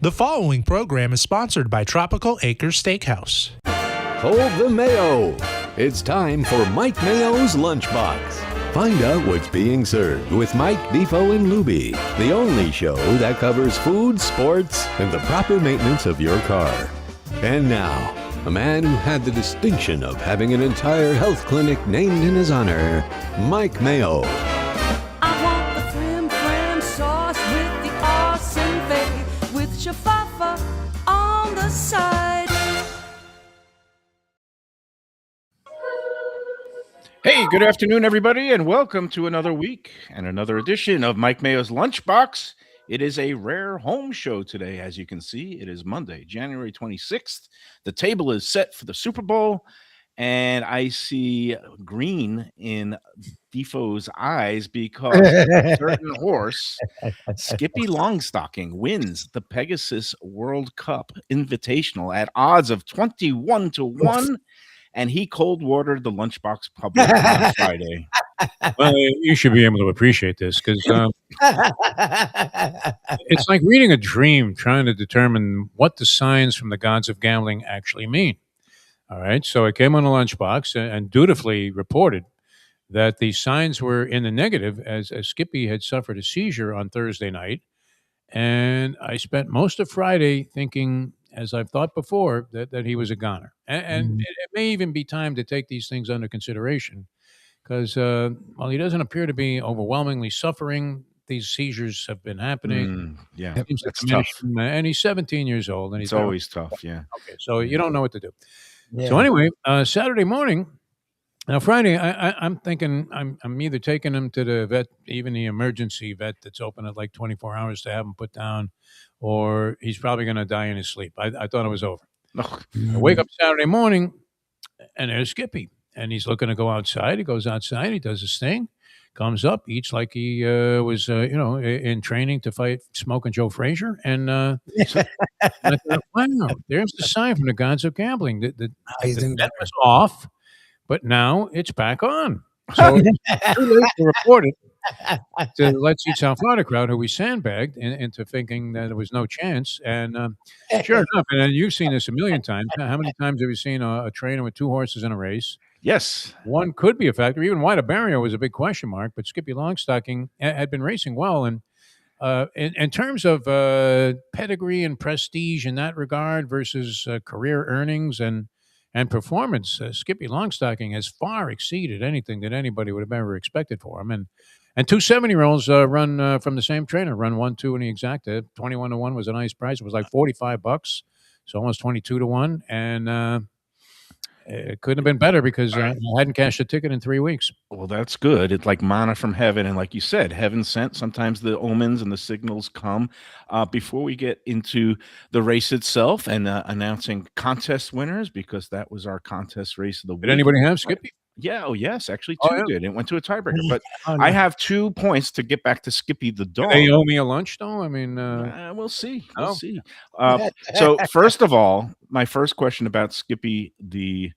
The following program is sponsored by Tropical Acres Steakhouse. Hold the Mayo. It's time for Mike Mayo's Lunchbox. Find out what's being served with Mike, Defo and Lubie, the only show that covers food, sports, and the proper maintenance of your car. And now, a man who had the distinction of having an entire health clinic named in his honor, Mike Mayo. I want the flim flam sauce with the awesome fave, with shafafa on the side. Hey, good afternoon, everybody, and welcome to another week and another edition of Mike Mayo's Lunchbox. It is a rare home show today, as you can see. It is Monday, January 26th. The table is set for the Super Bowl, and I see green in Defoe's eyes because a certain horse, Skippy Longstocking, wins the Pegasus World Cup Invitational at odds of 21 to 1. And he cold-watered the Lunchbox public on Friday. Well, you should be able to appreciate this because it's like reading a dream, trying to determine what the signs from the gods of gambling actually mean. All right, so I came on the Lunchbox and dutifully reported that the signs were in the negative as Skippy had suffered a seizure on Thursday night. And I spent most of Friday thinking, as I've thought before, that he was a goner. And it may even be time to take these things under consideration because, while he doesn't appear to be overwhelmingly suffering, these seizures have been happening. Yeah, Seems to that's diminish tough. him, and he's 17 years old. And he's It's always tough, yeah. okay, so you don't know what to do. Yeah. So anyway, Saturday morning, now Friday, I'm thinking I'm either taking him to the vet, even the emergency vet that's open at like 24 hours to have him put down, or he's probably going to die in his sleep. I thought it was over. I wake up Saturday morning, and there's Skippy, and he's looking to go outside. He goes outside, he does his thing, comes up, eats like he was, in training to fight Smoking Joe Frazier, and so I thought, wow, there's the sign from the gods of gambling. The bet was off. But now it's back on. So it's too late to report it to Let's Eat South Florida crowd, who we sandbagged into thinking that there was no chance. And sure enough, and you've seen this a million times. How many times have you seen a trainer with two horses in a race? Yes. One could be a factor. Even White Barrio was a big question mark, but Skippy Longstocking had been racing well. And in terms of pedigree and prestige in that regard versus career earnings and performance, Skippy Longstocking has far exceeded anything that anybody would have ever expected for him. And two 7-year-olds run from the same trainer, run 1-2 in the exacta. 21 to 1 was a nice price. It was like $45, so almost 22 to 1. And it couldn't have been better because I hadn't cashed a ticket in 3 weeks. Well, that's good. It's like manna from heaven. And like you said, heaven sent. Sometimes the omens and the signals come. Before we get into the race itself and announcing contest winners, because that was our contest race of the week. Did anybody have Skippy? Yeah. Oh, yes. Actually, two did. It went to a tiebreaker. But Oh, no. I have 2 points to get back to Skippy the dog. They owe me a lunch, though? I mean, we'll see. We'll Oh. see. So first of all, my first question about Skippy the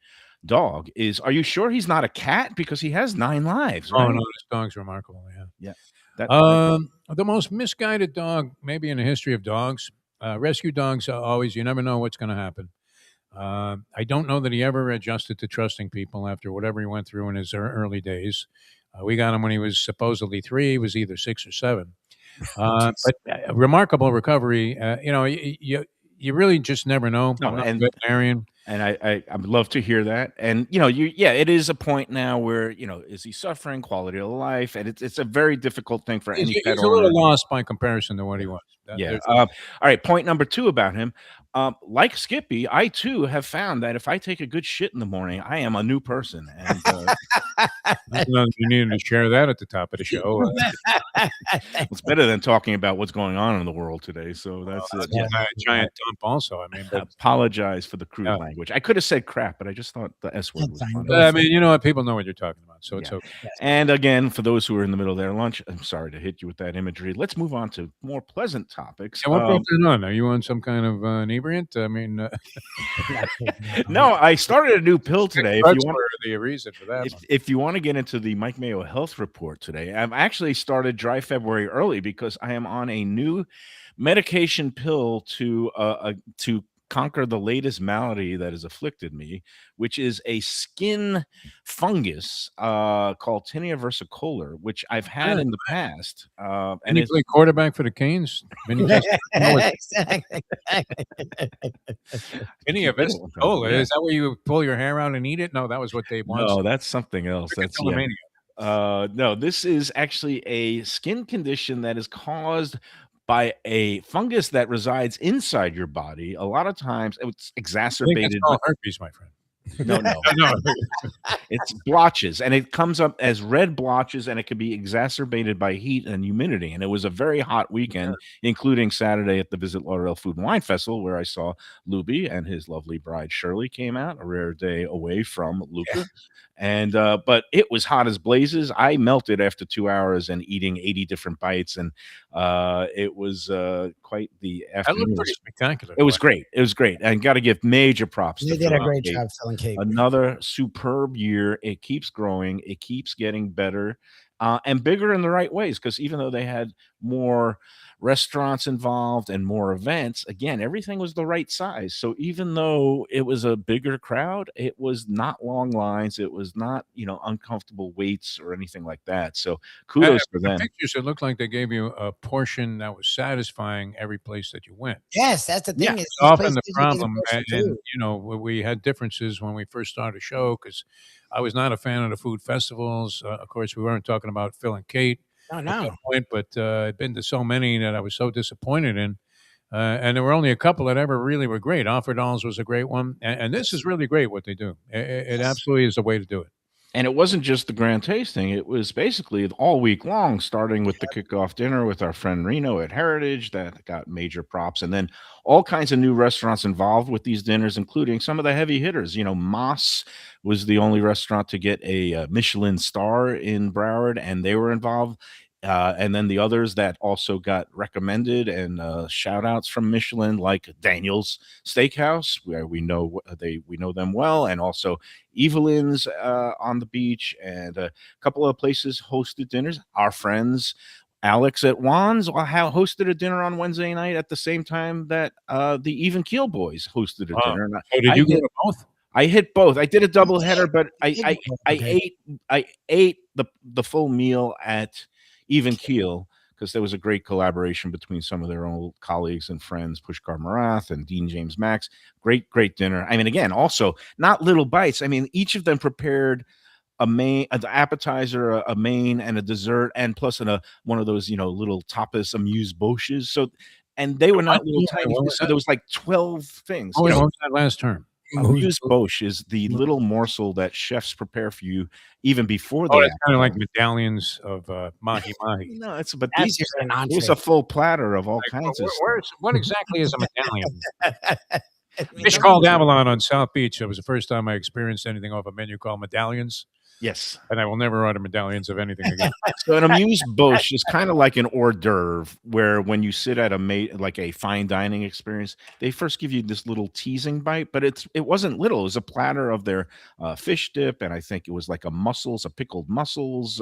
dog is, are you sure he's not a cat? Because he has 9 lives, right? oh, no, this dog's remarkable, yeah. That, The most misguided dog, maybe in the history of dogs. Rescue dogs are always, you never know what's going to happen. I don't know that he ever adjusted to trusting people after whatever he went through in his early days. We got him when he was supposedly 3. He was either 6 or 7. But remarkable recovery. You really just never know. No, I'm not a and- veterinarian. And I would love to hear that. And, it is a point now where, is he suffering, quality of life? And it's a very difficult thing for any He's pet a owner. little lost by comparison to what he was. Yeah. All right. Point number 2 about him. Like Skippy, I too have found that if I take a good shit in the morning, I am a new person. And You needed to share that at the top of the show. it's better than talking about what's going on in the world today. So that's a giant dump also. I mean, I apologize for the crude language. I could have said crap, but I just thought the S word was funny. I mean, you know what? People know what you're talking about, so it's okay. And again, for those who are in the middle of their lunch, I'm sorry to hit you with that imagery. Let's move on to more pleasant topics. Yeah, what brought that on? Are you on some kind of inebriation inebriant? I mean, No, I started a new pill today. If you drugs want, were the reason for that. if you want to get into the Mike Mayo health report today, I've actually started dry February early because I am on a new medication pill to conquer the latest malady that has afflicted me, which is a skin fungus called Tinea versicolor, which I've had in the past. And And he it's played quarterback for the Canes. Vinny Testaverde. Exactly. Tinea Yeah. Versicolor. Is that where you pull your hair out and eat it? No, that was what Dave wants. No, that's something else. That's no, this is actually a skin condition that is caused by a fungus that resides inside your body. A lot of times it's I think that's exacerbated. called herpes, my friend. No, No. it's blotches, and it comes up as red blotches, and it can be exacerbated by heat and humidity. And it was a very hot weekend, including Saturday at the Visit Lauderdale Food and Wine Festival, where I saw Lubie and his lovely bride Shirley came out, a rare day away from Luca. And but it was hot as blazes. I melted after 2 hours and eating 80 different bites, and it was quite the That afternoon. looked pretty spectacular. It was great. It was great. And got to give major props You to did a Phil great Cake. job selling cake. Another superb year. It keeps growing. It keeps getting better and bigger in the right ways. Because even though they had more restaurants involved and more events, again, everything was the right size. So even though it was a bigger crowd, it was not long lines. It was not, uncomfortable waits or anything like that. So kudos to The them. pictures, it looked like they gave you a portion that was satisfying every place that you went. Yes, that's the thing. Yeah. Is these Often places the you get a problem, portion and too. we had differences when we first started a show because I was not a fan of the food festivals. Of course, we weren't talking about Phil and Kate No, at that no. point, but I'd been to so many that I was so disappointed in. And there were only a couple that ever really were great. Alfred All's was a great one, and this is really great what they do. It absolutely is the way to do it. And it wasn't just the grand tasting. It was basically all week long, starting with the kickoff dinner with our friend Reno at Heritage that got major props. And then all kinds of new restaurants involved with these dinners, including some of the heavy hitters. Moss was the only restaurant to get a Michelin star in Broward, and they were involved. And then the others that also got recommended and shout outs from Michelin, like Daniel's Steakhouse, where we know them well, and also Evelyn's on the beach, and a couple of places hosted dinners. Our friends Alex at Juan's hosted a dinner on Wednesday night at the same time that the Even Keel boys hosted a dinner. And Oh, did you go to both? I hit both. I did a double header, but I Okay. ate the full meal at Even Keel because there was a great collaboration between some of their old colleagues and friends, Pushkar Marath and Dean James Max. Great dinner. I mean, again, also not little bites. I mean, each of them prepared an appetizer, a main, and a dessert, and plus one of those little tapas amuse bouches. So, and they were not little tiny. What was So that? there was like 12 things. What was that last term? Amuse bouche is the little morsel that chefs prepare for you even before Oh, they. it's kind of like medallions of mahi mahi. No, but That's these just an it was entree. a full platter of all kinds of stuff. What exactly is a medallion? I mean, Fish called Avalon on South Beach. It was the first time I experienced anything off a menu called medallions, Yes. and I will never order medallions of anything again. So an amuse bouche is kind of like an hors d'oeuvre, where when you sit at like a fine dining experience, they first give you this little teasing bite, but it wasn't little. It was a platter of their fish dip, and I think it was like a pickled mussels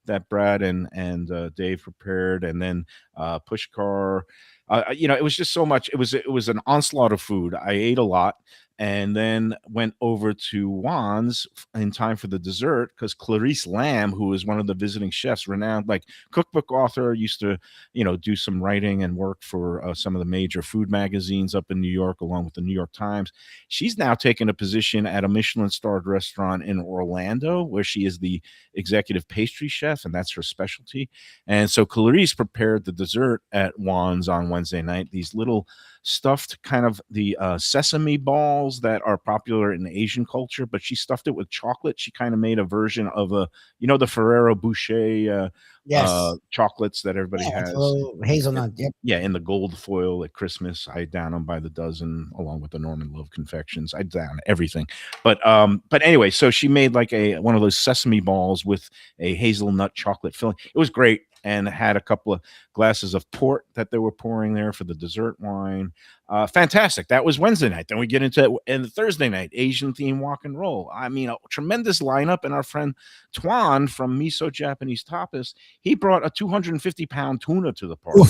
that Brad and Dave prepared, and then Pushkar. It was just so much. It was an onslaught of food. I ate a lot. And then went over to Juan's in time for the dessert because Clarice Lamb, who is one of the visiting chefs, renowned like cookbook author, used to, do some writing and work for some of the major food magazines up in New York, along with the New York Times. She's now taken a position at a Michelin-starred restaurant in Orlando, where she is the executive pastry chef, and that's her specialty. And so Clarice prepared the dessert at Juan's on Wednesday night. These little stuffed kind of the sesame balls that are popular in Asian culture, but she stuffed it with chocolate. She kind of made a version of the Ferrero Boucher Yes. chocolates that everybody Yeah, it's has. a little hazelnut. Yep. Yeah, in the gold foil at Christmas. I down them by the dozen, along with the Norman Love confections. I down everything. But anyway, so she made like one of those sesame balls with a hazelnut chocolate filling. It was great. and had a couple of glasses of port that they were pouring there for the dessert wine. Fantastic. That was Wednesday night. Then we get into and Thursday night, Asian theme walk and roll. I mean, a tremendous lineup. And our friend Tuan from Miso Japanese Tapas, he brought a 250-pound tuna to the party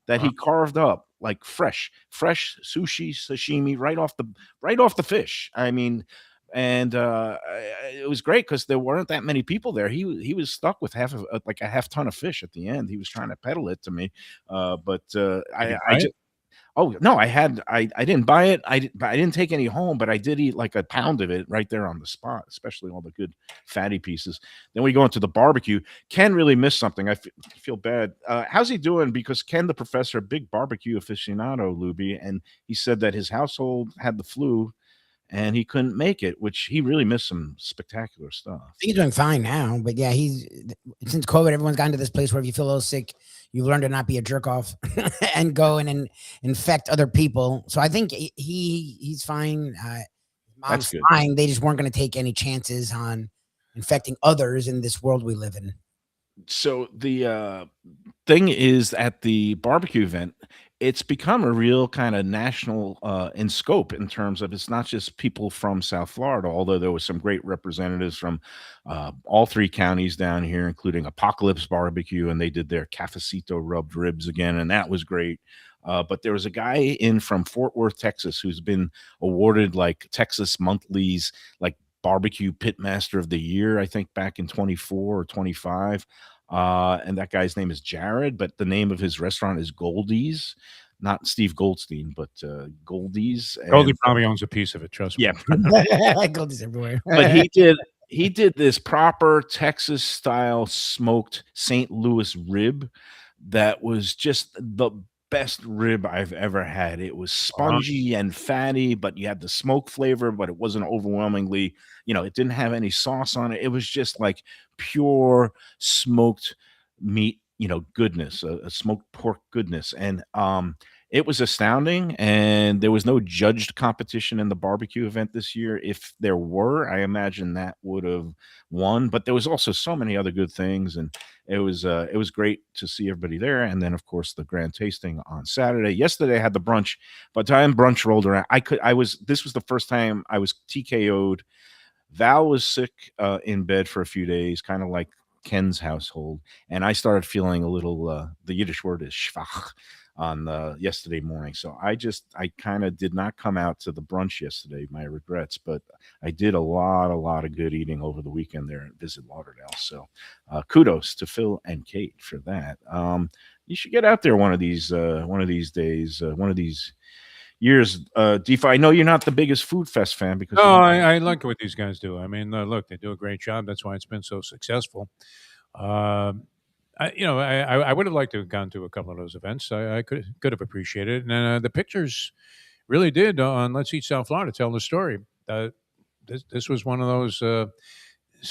that he carved up like fresh sushi sashimi right off the fish. I mean, and it was great because there weren't that many people there. He was stuck with like a half ton of fish at the end. He was trying to peddle it to me, but I just. Oh no, I didn't buy it. I didn't take any home, but I did eat like a pound of it right there on the spot, especially all the good fatty pieces. Then we go into the barbecue. Ken really missed something. I feel bad. How's he doing? Because Ken, the professor, big barbecue aficionado, Lubie, and he said that his household had the flu and he couldn't make it, which he really missed some spectacular stuff. I think he's doing fine now, but yeah, since COVID, everyone's gotten to this place where if you feel a little sick, you learn to not be a jerk off and go and infect other people. So I think he's fine. Mom's fine. They just weren't going to take any chances on infecting others in this world we live in. So the thing is, at the barbecue event, it's become a real kind of national in scope in terms of it's not just people from South Florida, although there was some great representatives from all three counties down here, including Apocalypse Barbecue, and they did their cafecito rubbed ribs again, and that was great. But there was a guy in from Fort Worth, Texas, who's been awarded like Texas Monthly's like barbecue pitmaster of the year, I think back in 24 or 25. And that guy's name is Jared, but the name of his restaurant is Goldie's, not Steve Goldstein, but Goldie's. Goldie probably owns a piece of it. Trust me. Yeah. Goldie's everywhere. But he did this proper Texas style smoked St. Louis rib that was just the best rib I've ever had. It was spongy and fatty, but you had the smoke flavor, but it wasn't overwhelmingly, it didn't have any sauce on it. It was just like pure smoked meat, goodness, a smoked pork goodness. And it was astounding. And there was no judged competition in the barbecue event this year. If there were, I imagine that would have won, but there was also so many other good things. And it was great to see everybody there. And then of course the grand tasting on Saturday. Yesterday I had the brunch. By the time brunch rolled around, this was the first time I was TKO'd. Val was sick in bed for a few days, kind of like Ken's household. And I started feeling a little, the Yiddish word is schwach on yesterday morning. So I kind of did not come out to the brunch yesterday, my regrets, but I did a lot of good eating over the weekend there at Visit Lauderdale. So kudos to Phil and Kate for that. You should get out there one of these days, one of these years. Defo, I know you're not the biggest Food Fest fan because I like what these guys do. I mean, look, they do a great job. That's why it's been so successful. I would have liked to have gone to a couple of those events. I could have appreciated it. And the pictures really did on Let's Eat South Florida tell the story. This was one of those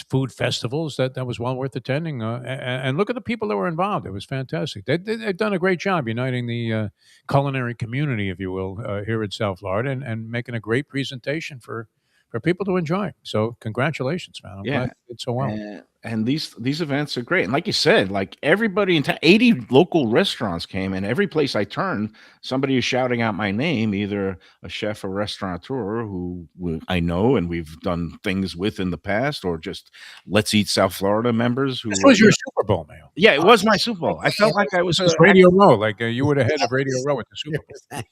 food festivals that was well worth attending. And look at the people that were involved. It was fantastic. They've done a great job uniting the culinary community, if you will, here in South Florida and making a great presentation for people to enjoy. So congratulations, man. I'm glad you did so well. And these events are great. And like you said, like everybody in town, 80 local restaurants came, and every place I turned, somebody is shouting out my name, either a chef or restaurateur who I know and we've done things with in the past, or just Let's Eat South Florida members. This was your Super Bowl, Mayo. Yeah, it was my Super Bowl. I felt like I was Radio Row, like you would have had a Radio Row at the Super Bowl.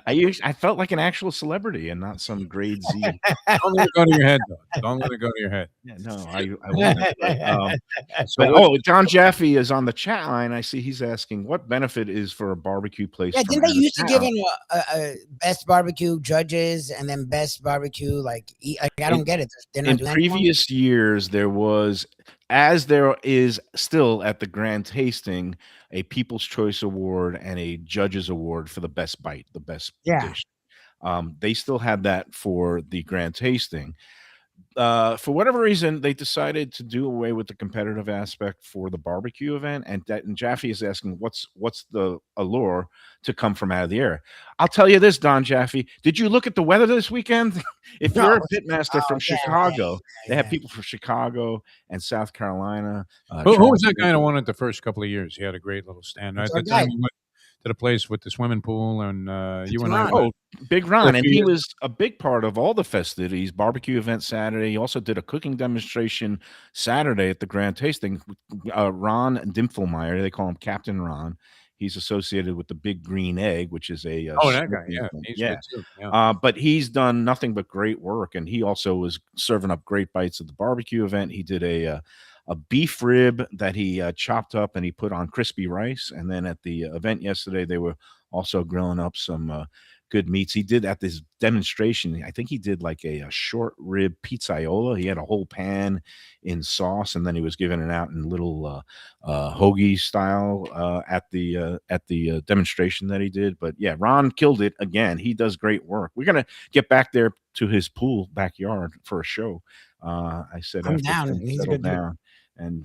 I felt like an actual celebrity and not some grade Z. Don't let it go to your head, though. Don't let it go to your head. Yeah, no, I won't. John Jaffe is on the chat line. I see he's asking what benefit is for a barbecue place. Yeah, didn't they used to give him a best barbecue judges and then best barbecue I don't get it. In previous years, there was, as there is still at the grand tasting, a People's Choice Award and a Judges Award for the best bite, the best dish. They still had that for the grand tasting. for whatever reason, they decided to do away with the competitive aspect for the barbecue event, and Jaffe is asking, what's the allure to come from out of the air? I'll tell you this, Don Jaffe. Did you look at the weather this weekend? If No. you're a pitmaster from Yeah, Chicago, they have yeah. people from Chicago and South Carolina. Who was that Charleston. guy that won it the first couple of years? He had a great little stand. At It's the our guy. time, he went to the place with the swimming pool, and you and I. Ron. went. Oh, Big Ron, and few he years. was a big part of all the festivities. Barbecue event Saturday. He also did a cooking demonstration Saturday at the Grand Tasting. Ron Dimfelmeyer, they call him Captain Ron. He's associated with the Big Green Egg, which is a Oh, that guy. smoking Yeah, event. he's Yeah. good too. Yeah. But he's done nothing but great work, and he also was serving up great bites at the barbecue event. He did a beef rib that he chopped up and he put on crispy rice, and then at the event yesterday, they were also grilling up some good meats. He did at this demonstration, I think he did like a short rib pizzaiola. He had a whole pan in sauce, and then he was giving it out in little hoagie style at the demonstration that he did. But yeah, Ron killed it again. He does great work. We're gonna get back there to his pool backyard for a show. I said I'm after down. things He's a settle good dude. down. And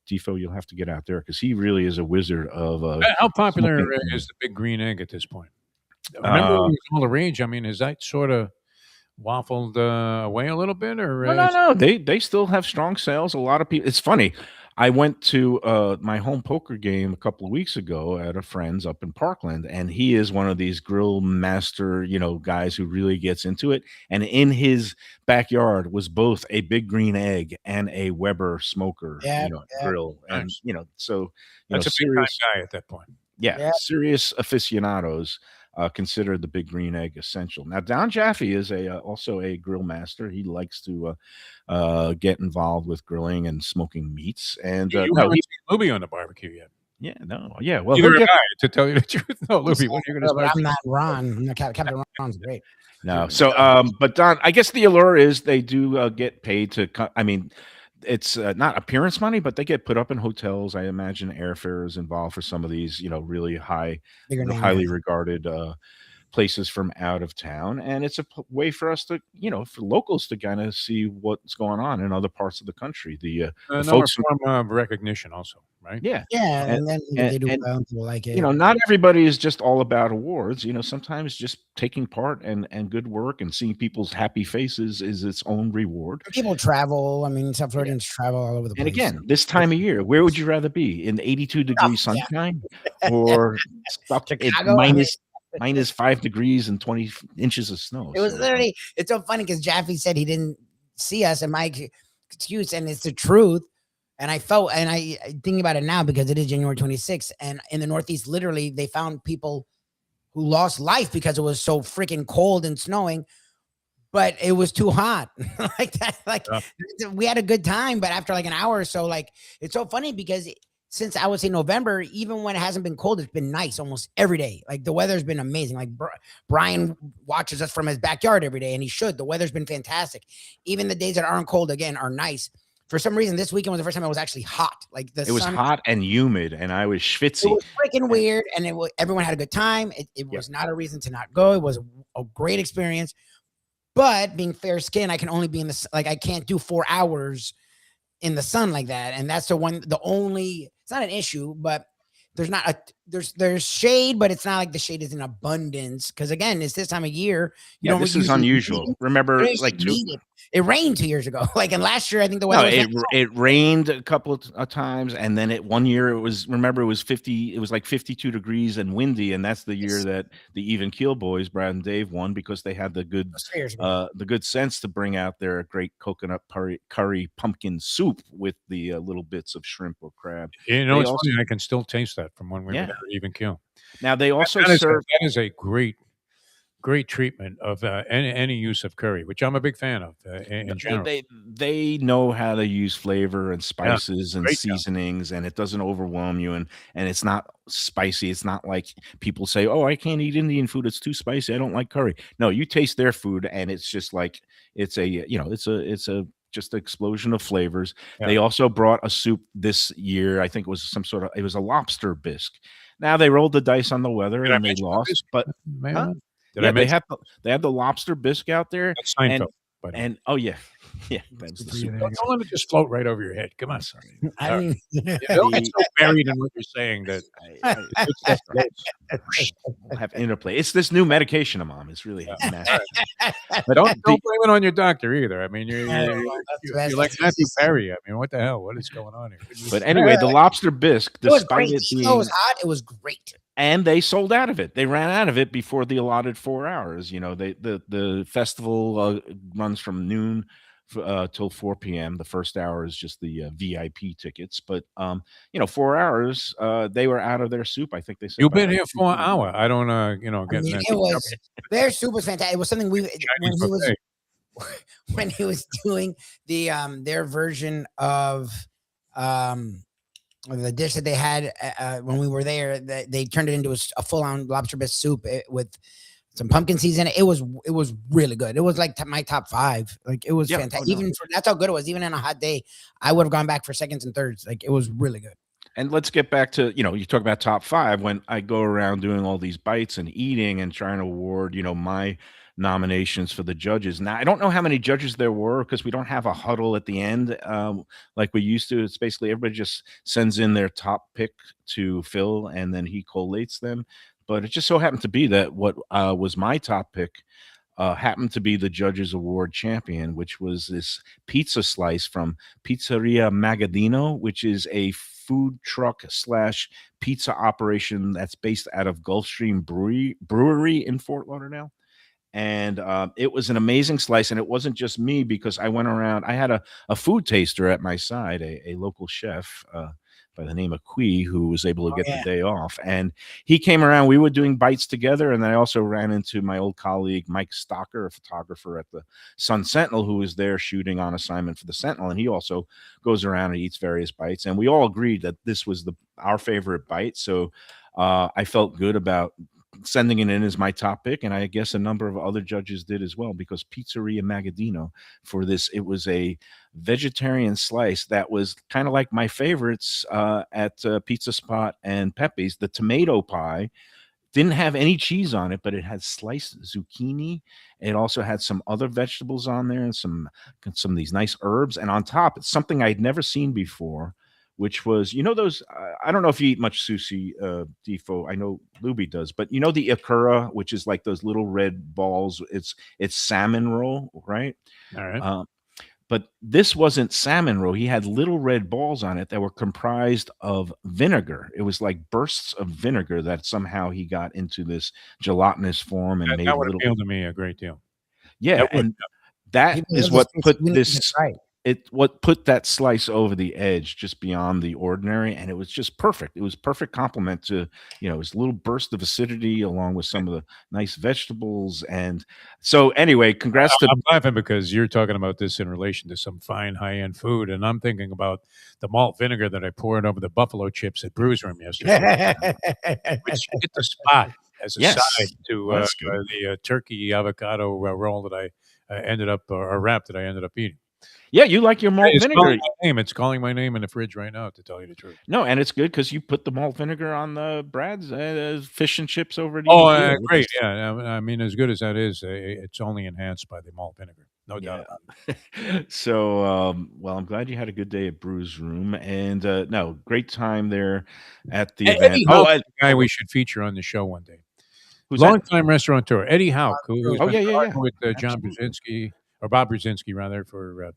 Defo, you'll have to get out there because he really is a wizard of. How popular smoking. is the Big Green Egg at this point? Remember when it was all the rage? I mean, is that sort of waffled away a little bit, or No. They still have strong sales. A lot of people. It's funny. I went to my home poker game a couple of weeks ago at a friend's up in Parkland, and he is one of these grill master, guys who really gets into it. And in his backyard was both a Big Green Egg and a Weber smoker, Yeah, grill, and Nice. so that's a big time serious, guy at that point? Yeah. serious aficionados consider the Big Green Egg essential. Now, Don Jaffe is also a grill master. He likes to get involved with grilling and smoking meats. And You no, haven't seen Lubie on the barbecue yet. well, Either he'll am get, I, to tell you the truth. No, Lubie, when are you going to But start? I'm not Ron. I'm not Captain Ron's great. no. So, but Don, I guess the allure is they do get paid to. I mean, it's not appearance money, but they get put up in hotels. I imagine airfare is involved for some of these, really Bigger name, highly yeah. regarded places from out of town, and it's a way for us to, for locals to kind of see what's going on in other parts of the country. The Another folks, form of recognition, also, right? yeah, Yeah, and then they do and, well. People like it. not everybody is just all about awards. Sometimes just taking part and good work and seeing people's happy faces is its own reward. People travel. I mean, South Floridians travel all over the place. And again, this time of year, where would you rather be? In 82-degree sunshine or stuck at Chicago, minus 5 degrees and 20 inches of snow? It was literally, it's so funny because Jaffe said he didn't see us, and my excuse, and it's the truth. And I felt, and I think about it now because it is January 26th, and in the Northeast, literally, they found people who lost life because it was so freaking cold and snowing, but it was too hot. Like that, we had a good time, but after like an hour or so, it's so funny because since I would say November, even when it hasn't been cold, it's been nice almost every day. Like the weather's been amazing. Like Brian watches us from his backyard every day, and he should. The weather's been fantastic. Even the days that aren't cold again are nice. For some reason, this weekend was the first time it was actually hot. Like it was hot and humid, and I was schwitzy. It was freaking weird, and everyone had a good time. It was not a reason to not go. It was a great experience. But being fair skinned, I can only be in the I can't do 4 hours in the sun like that, and that's it's not an issue, but there's shade, but it's not like the shade is in abundance because again, it's this time of year. This is unusual. Remember, it rained 2 years ago. And last year, I think the weather. It rained a couple of times, and then one year it was 50. It was like 52 degrees and windy, and that's the year that the Even Keel boys, Brad and Dave, won because they had the good sense to bring out their great coconut curry pumpkin soup with the little bits of shrimp or crab. It's funny. I can still taste that from when we were there, Even Keel. Now they also serve. That is a great treatment of any use of curry, which I'm a big fan of in general. They know how to use flavor and spices and seasonings, and it doesn't overwhelm you, and it's not spicy. It's not like people say, "Oh, I can't eat Indian food; it's too spicy. I don't like curry." No, you taste their food, and it's just like it's a just an explosion of flavors. Yeah. They also brought a soup this year. I think it was it was a lobster bisque. Now they rolled the dice on the weather and they lost, but they had the lobster bisque out there. That's Seinfeld, and oh yeah, Yeah, that was the Good for you soup. there. Don't let it just float right over your head. Come on. I'm sorry. I mean, Don't get so buried in what you're saying that good stuff floats. We'll have interplay. It's this new medication I'm on. It's really nasty. But don't blame it on your doctor either. I mean, that's you're like that's- Matthew Perry. I mean, what the hell? What is going on here? But anyway, the lobster bisque, it was despite great. it Even though it being, was hot, it was great. and they sold out of it. They ran out of it before the allotted 4 hours. You know, the festival runs from noon till 4 p.m. The first hour is just the VIP tickets, but 4 hours they were out of their soup. I think they said You've been by here for an hour. I don't, I get mean, that. it was their soup was fantastic. It was something when he was doing the their version of the dish that they had when we were there. They turned it into a full-on lobster bisque soup with some pumpkin seeds in it. It was really good. It was like my top 5. Like it was fantastic. Even that's how good it was. Even on a hot day, I would have gone back for seconds and thirds. Like it was really good. And let's get back to, you talk about top 5. When I go around doing all these bites and eating and trying to award, my nominations for the judges. Now, I don't know how many judges there were because we don't have a huddle at the end like we used to. It's basically everybody just sends in their top pick to Phil, and then he collates them. But it just so happened to be that what was my top pick happened to be the Judges Award champion, which was this pizza slice from Pizzeria Magadino, which is a food truck / pizza operation that's based out of Gulfstream Brewery in Fort Lauderdale. And it was an amazing slice. And it wasn't just me, because I went around, I had a food taster at my side, a local chef by the name of Quee, who was able to get the day off. And he came around, we were doing bites together. And then I also ran into my old colleague, Mike Stocker, a photographer at the Sun Sentinel, who was there shooting on assignment for the Sentinel. And he also goes around and eats various bites. And we all agreed that this was our favorite bite. So I felt good about sending it in as my top pick, and I guess a number of other judges did as well, because Pizzeria Magadino for this, it was a vegetarian slice that was kind of like my favorites at Pizza Spot and Pepe's. The tomato pie didn't have any cheese on it, but it had sliced zucchini. It also had some other vegetables on there and some of these nice herbs, and on top, it's something I'd never seen before, which was, those, I don't know if you eat much sushi, Defo. I know Lubie does, but the ikura, which is like those little red balls. It's salmon roll, right? All right. But this wasn't salmon roll. He had little red balls on it that were comprised of vinegar. It was like bursts of vinegar that somehow he got into this gelatinous form and made that a would little. appeal to me a great deal. Yeah, and that is what put this. Right. What put that slice over the edge, just beyond the ordinary, and it was just perfect. It was perfect complement to, it was a little burst of acidity along with some of the nice vegetables. And so anyway, congrats to. I'm laughing because you're talking about this in relation to some fine high-end food, and I'm thinking about the malt vinegar that I poured over the buffalo chips at Brews Room yesterday, which hit the spot as a side to the turkey avocado roll that I ended up, or wrap that I ended up eating. Yeah, you like your malt vinegar. It's calling my name in the fridge right now, to tell you the truth. No, and it's good because you put the malt vinegar on the Brad's fish and chips over. Great. Yeah, I mean, as good as that is, it's only enhanced by the malt vinegar. No doubt about it. So, well, I'm glad you had a good day at Brews Room, and great time there at the event. Eddie Houck, the guy we should feature on the show one day. Longtime restaurateur, Eddie Houck, who was with John Brzezinski, or Bob Brzezinski, rather, for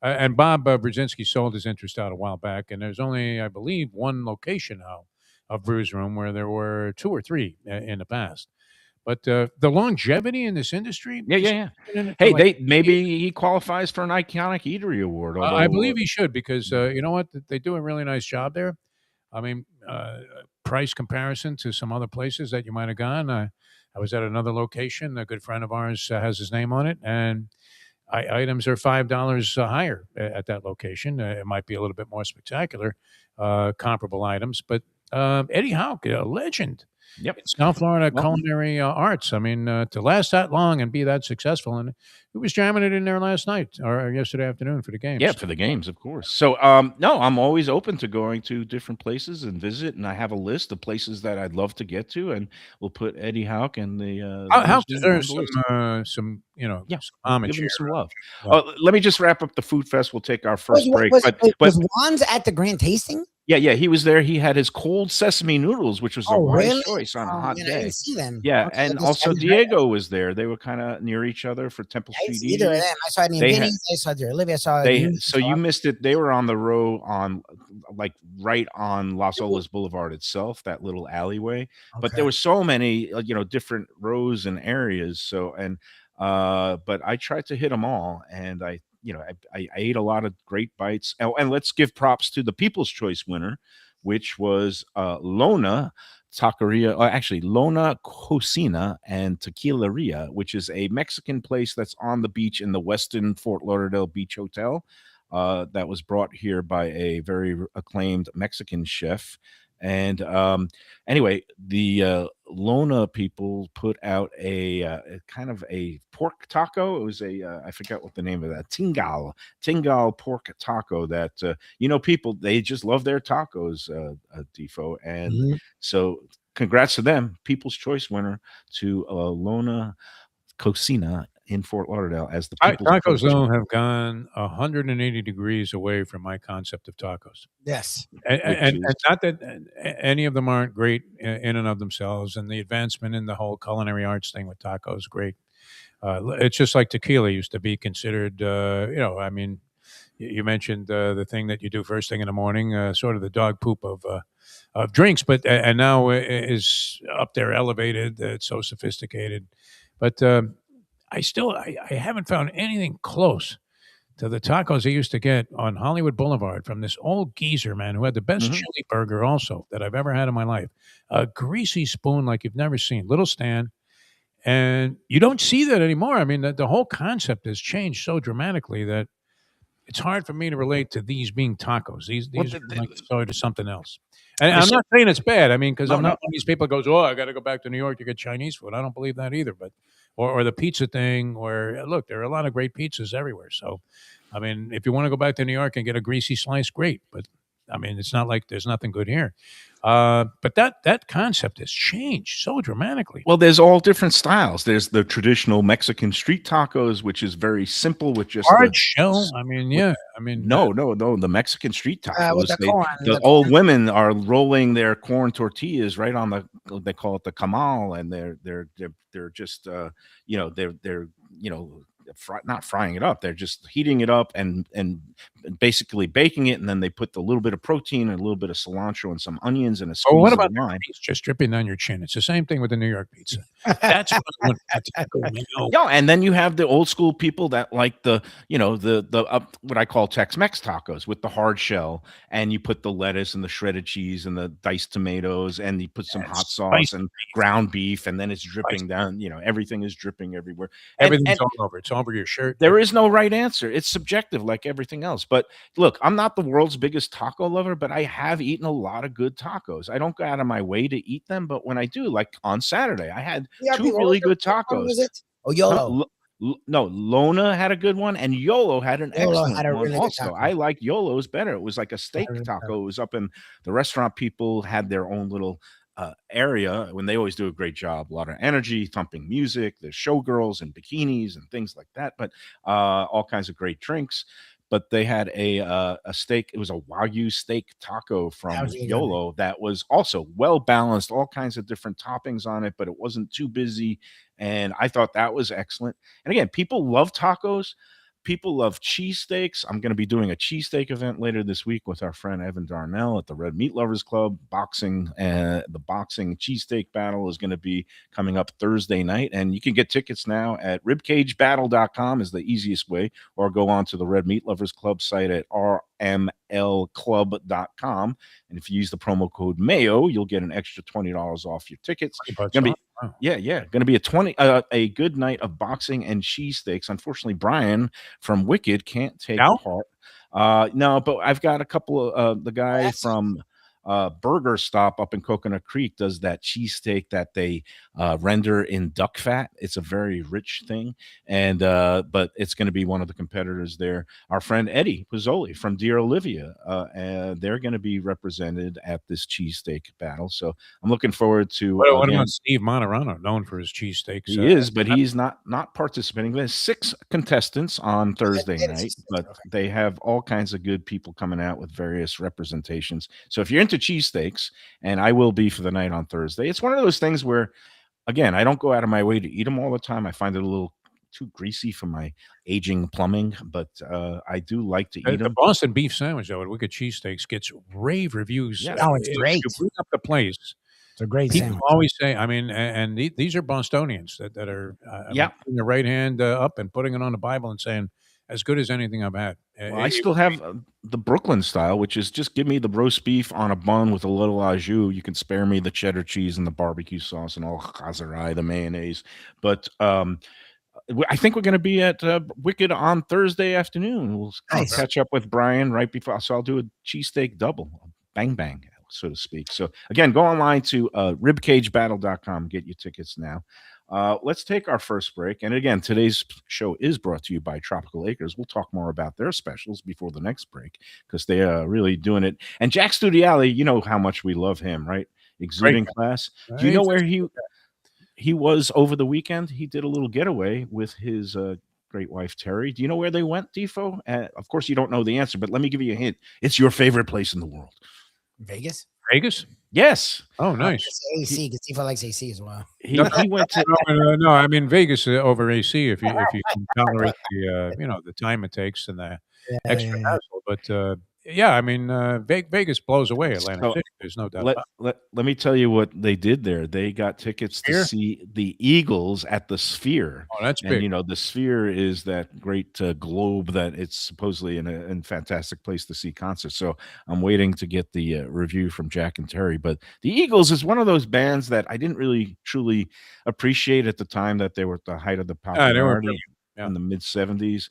and Bob Brzezinski sold his interest out a while back, and there's only, I believe, one location now of Brews Room, where there were 2 or 3 in the past. But the longevity in this industry, Hey, maybe he qualifies for an iconic eatery award. I believe he should, because you know what, they do a really nice job there. I mean, price comparison to some other places that you might have gone. I was at another location. A good friend of ours has his name on it, and items are $5 higher at that location. It might be a little bit more spectacular, comparable items. But Eddie Houck, a legend Yep. in South Florida Well, culinary arts. I mean, to last that long and be that successful, and he was jamming it in there last night or yesterday afternoon for the yeah, games. for the games, of course. So, no, I'm always open to going to different places and visit, and I have a list of places that I'd love to get to, and we'll put Eddie Houck and the How Newsroom on deserves the list. some Yeah, some we'll homage give him here. some love. Love. Let me just wrap up the food fest. We'll take our Was first break, was but was, but was Juan's at the grand tasting? yeah, he was there. He had his cold sesame noodles, which was a Oh, wise really? choice on a Oh hot man, I day. didn't see them. Yeah, Okay, and I just also haven't heard. Diego was there. They were kind of near each other for Temple I didn't Street see either of Eatery. them. I saw it in They had Vinny's. I saw there Olivia. I saw they you. so you missed it. They were on the row on like right on Las Ooh. Olas Boulevard itself, that little alleyway. But there Okay. were so many, different rows and areas. So but I tried to hit them all, and I ate a lot of great bites. Oh, and let's give props to the People's Choice winner, which was Lona Taqueria, or actually Lona Cocina and Tequileria, which is a Mexican place that's on the beach in the Westin Fort Lauderdale Beach Hotel. That was brought here by a very acclaimed Mexican chef. And anyway, the Lona people put out a kind of a pork taco. It was I forgot what the name of that, tingal pork taco that people, they just love their tacos, Defo. And Mhm. so congrats to them, People's Choice winner, to Lona Cocina in Fort Lauderdale as the People's Tacos Choice. though have gone 180 degrees away from my concept of tacos. Yes. And not that any of them aren't great in and of themselves, and the advancement in the whole culinary arts thing with tacos, great. It's just like tequila used to be considered. I mean, you mentioned the thing that you do first thing in the morning, sort of the dog poop of drinks, but and now is up there elevated. It's so sophisticated, but I haven't found anything close to the tacos I used to get on Hollywood Boulevard from this old geezer, man, who had the best Mhm. chili burger also that I've ever had in my life. A greasy spoon like you've never seen, little stand. And you don't see that anymore. I mean, the whole concept has changed so dramatically that it's hard for me to relate to these being tacos. These Well, are like sort of something else. And I I'm saw- not saying it's bad. I mean, because no, I'm not no. one of these people that goes, "Oh, I got to go back to New York to get Chinese food." I don't believe that either. But or the pizza thing, where look, there are a lot of great pizzas everywhere. So, I mean, if you want to go back to New York and get a greasy slice, great. But I mean, it's not like there's nothing good here. But that concept has changed so dramatically. Well, there's all different styles. There's the traditional Mexican street tacos, which is very simple with just Hard shell. I mean, with- yeah. I mean, no. The Mexican street With tacos. the corn. The old women are rolling their corn tortillas right on they call it the camal, and they're just they're not frying it up. They're just heating it up and basically baking it, and then they put a little bit of protein and a little bit of cilantro and some onions and a oh, squeeze what of about lime. it's just dripping down your chin? It's the same thing with the New York pizza. That's what I want that taco. You know? Yeah, and then you have the old school people that like the what I call Tex-Mex tacos with the hard shell, and you put the lettuce and the shredded cheese and the diced tomatoes, and you put some hot sauce spicy and ground beef, and then it's dripping down. Everything is dripping everywhere. Everything's all over. It's all over your shirt. There is no right answer. It's subjective, like everything else. But look, I'm not the world's biggest taco lover, but I have eaten a lot of good tacos. I don't go out of my way to eat them, but when I do, like on Saturday, I had two really good tacos. Was it? Oh, YOLO. No, Lona had a good one, and Yolo had an Yolo excellent had a one really good also. taco. I like Yolo's better. It was like a steak really taco. It was up in the restaurant. People had their own little area when they always do a great job. A lot of energy, thumping music. There's showgirls and bikinis and things like that, but all kinds of great drinks. But they had a steak. It was a Wagyu steak taco from That was really good. Yolo that was also well balanced, all kinds of different toppings on it, but it wasn't too busy. And I thought that was excellent. And again, people love tacos. People love cheesesteaks. I'm going to be doing a cheesesteak event later this week with our friend Evan Darnell at the Red Meat Lovers Club. The boxing cheesesteak battle is going to be coming up Thursday night. And you can get tickets now at ribcagebattle.com is the easiest way, or go on to the Red Meat Lovers Club site at rmlclub.com. And if you use the promo code Mayo, you'll get an extra $20 off your tickets. $20 Gonna be, off? Wow. yeah. Going to be a good night of boxing and cheesesteaks. Unfortunately, Brian from Wicked can't take No? part. No, but I've got a couple of the guy from Burger Stop up in Coconut Creek does that cheesesteak that they render in duck fat. It's a very rich thing, and but it's going to be one of the competitors there. Our friend Eddie Pizzoli from Dear Olivia, and they're going to be represented at this cheesesteak battle. So I'm looking forward to. What Again, about Steve Monterano, known for his cheesesteaks? he is, but he's not participating. There's 6 contestants on Thursday night, but they have all kinds of good people coming out with various representations. So if you're into cheesesteaks, and I will be for the night on Thursday, it's one of those things where, again, I don't go out of my way to eat them all the time. I find it a little too greasy for my aging plumbing, but I do like to eat The them. Boston beef sandwich, though, at Wicked Cheesesteaks gets rave reviews. Yeah. Oh, it's great. You bring up the place. It's a great People sandwich. always say, I mean, and these are Bostonians that are putting their right hand up and putting it on the Bible and saying, as good as anything I've had. Well, I still have the Brooklyn style, which is just give me the roast beef on a bun with a little au jus. You can spare me the cheddar cheese and the barbecue sauce and all chazarai, the mayonnaise. But I think we're going to be at Wicked on Thursday afternoon. We'll catch up with Brian right before. So I'll do a cheesesteak double, bang, bang, so to speak. So again, go online to ribcagebattle.com. Get your tickets now. Let's take our first break. And again, today's show is brought to you by Tropical Acres. We'll talk more about their specials before the next break because they are really doing it. And Jack Studiali, you know how much we love him, right? Exuding class. Do you know where he was over the weekend? He did a little getaway with his great wife, Terry. Do you know where they went, Defo? Of course, you don't know the answer, but let me give you a hint. It's your favorite place in the world. Vegas? Vegas? Yes. Oh, nice. AC, because Tifa likes AC as well. He went to No, I mean Vegas over AC if you can tolerate the the time it takes and the extra hassle. But yeah, I mean Vegas blows away Atlantic City. There's no doubt about it. Let me tell you what they did there. They got tickets to see the Eagles at the Sphere. Oh, that's big. And the Sphere is that great globe that it's supposedly in fantastic place to see concerts. So I'm waiting to get the review from Jack and Terry. But the Eagles is one of those bands that I didn't really truly appreciate at the time that they were at the height of the popularity in the mid 70s.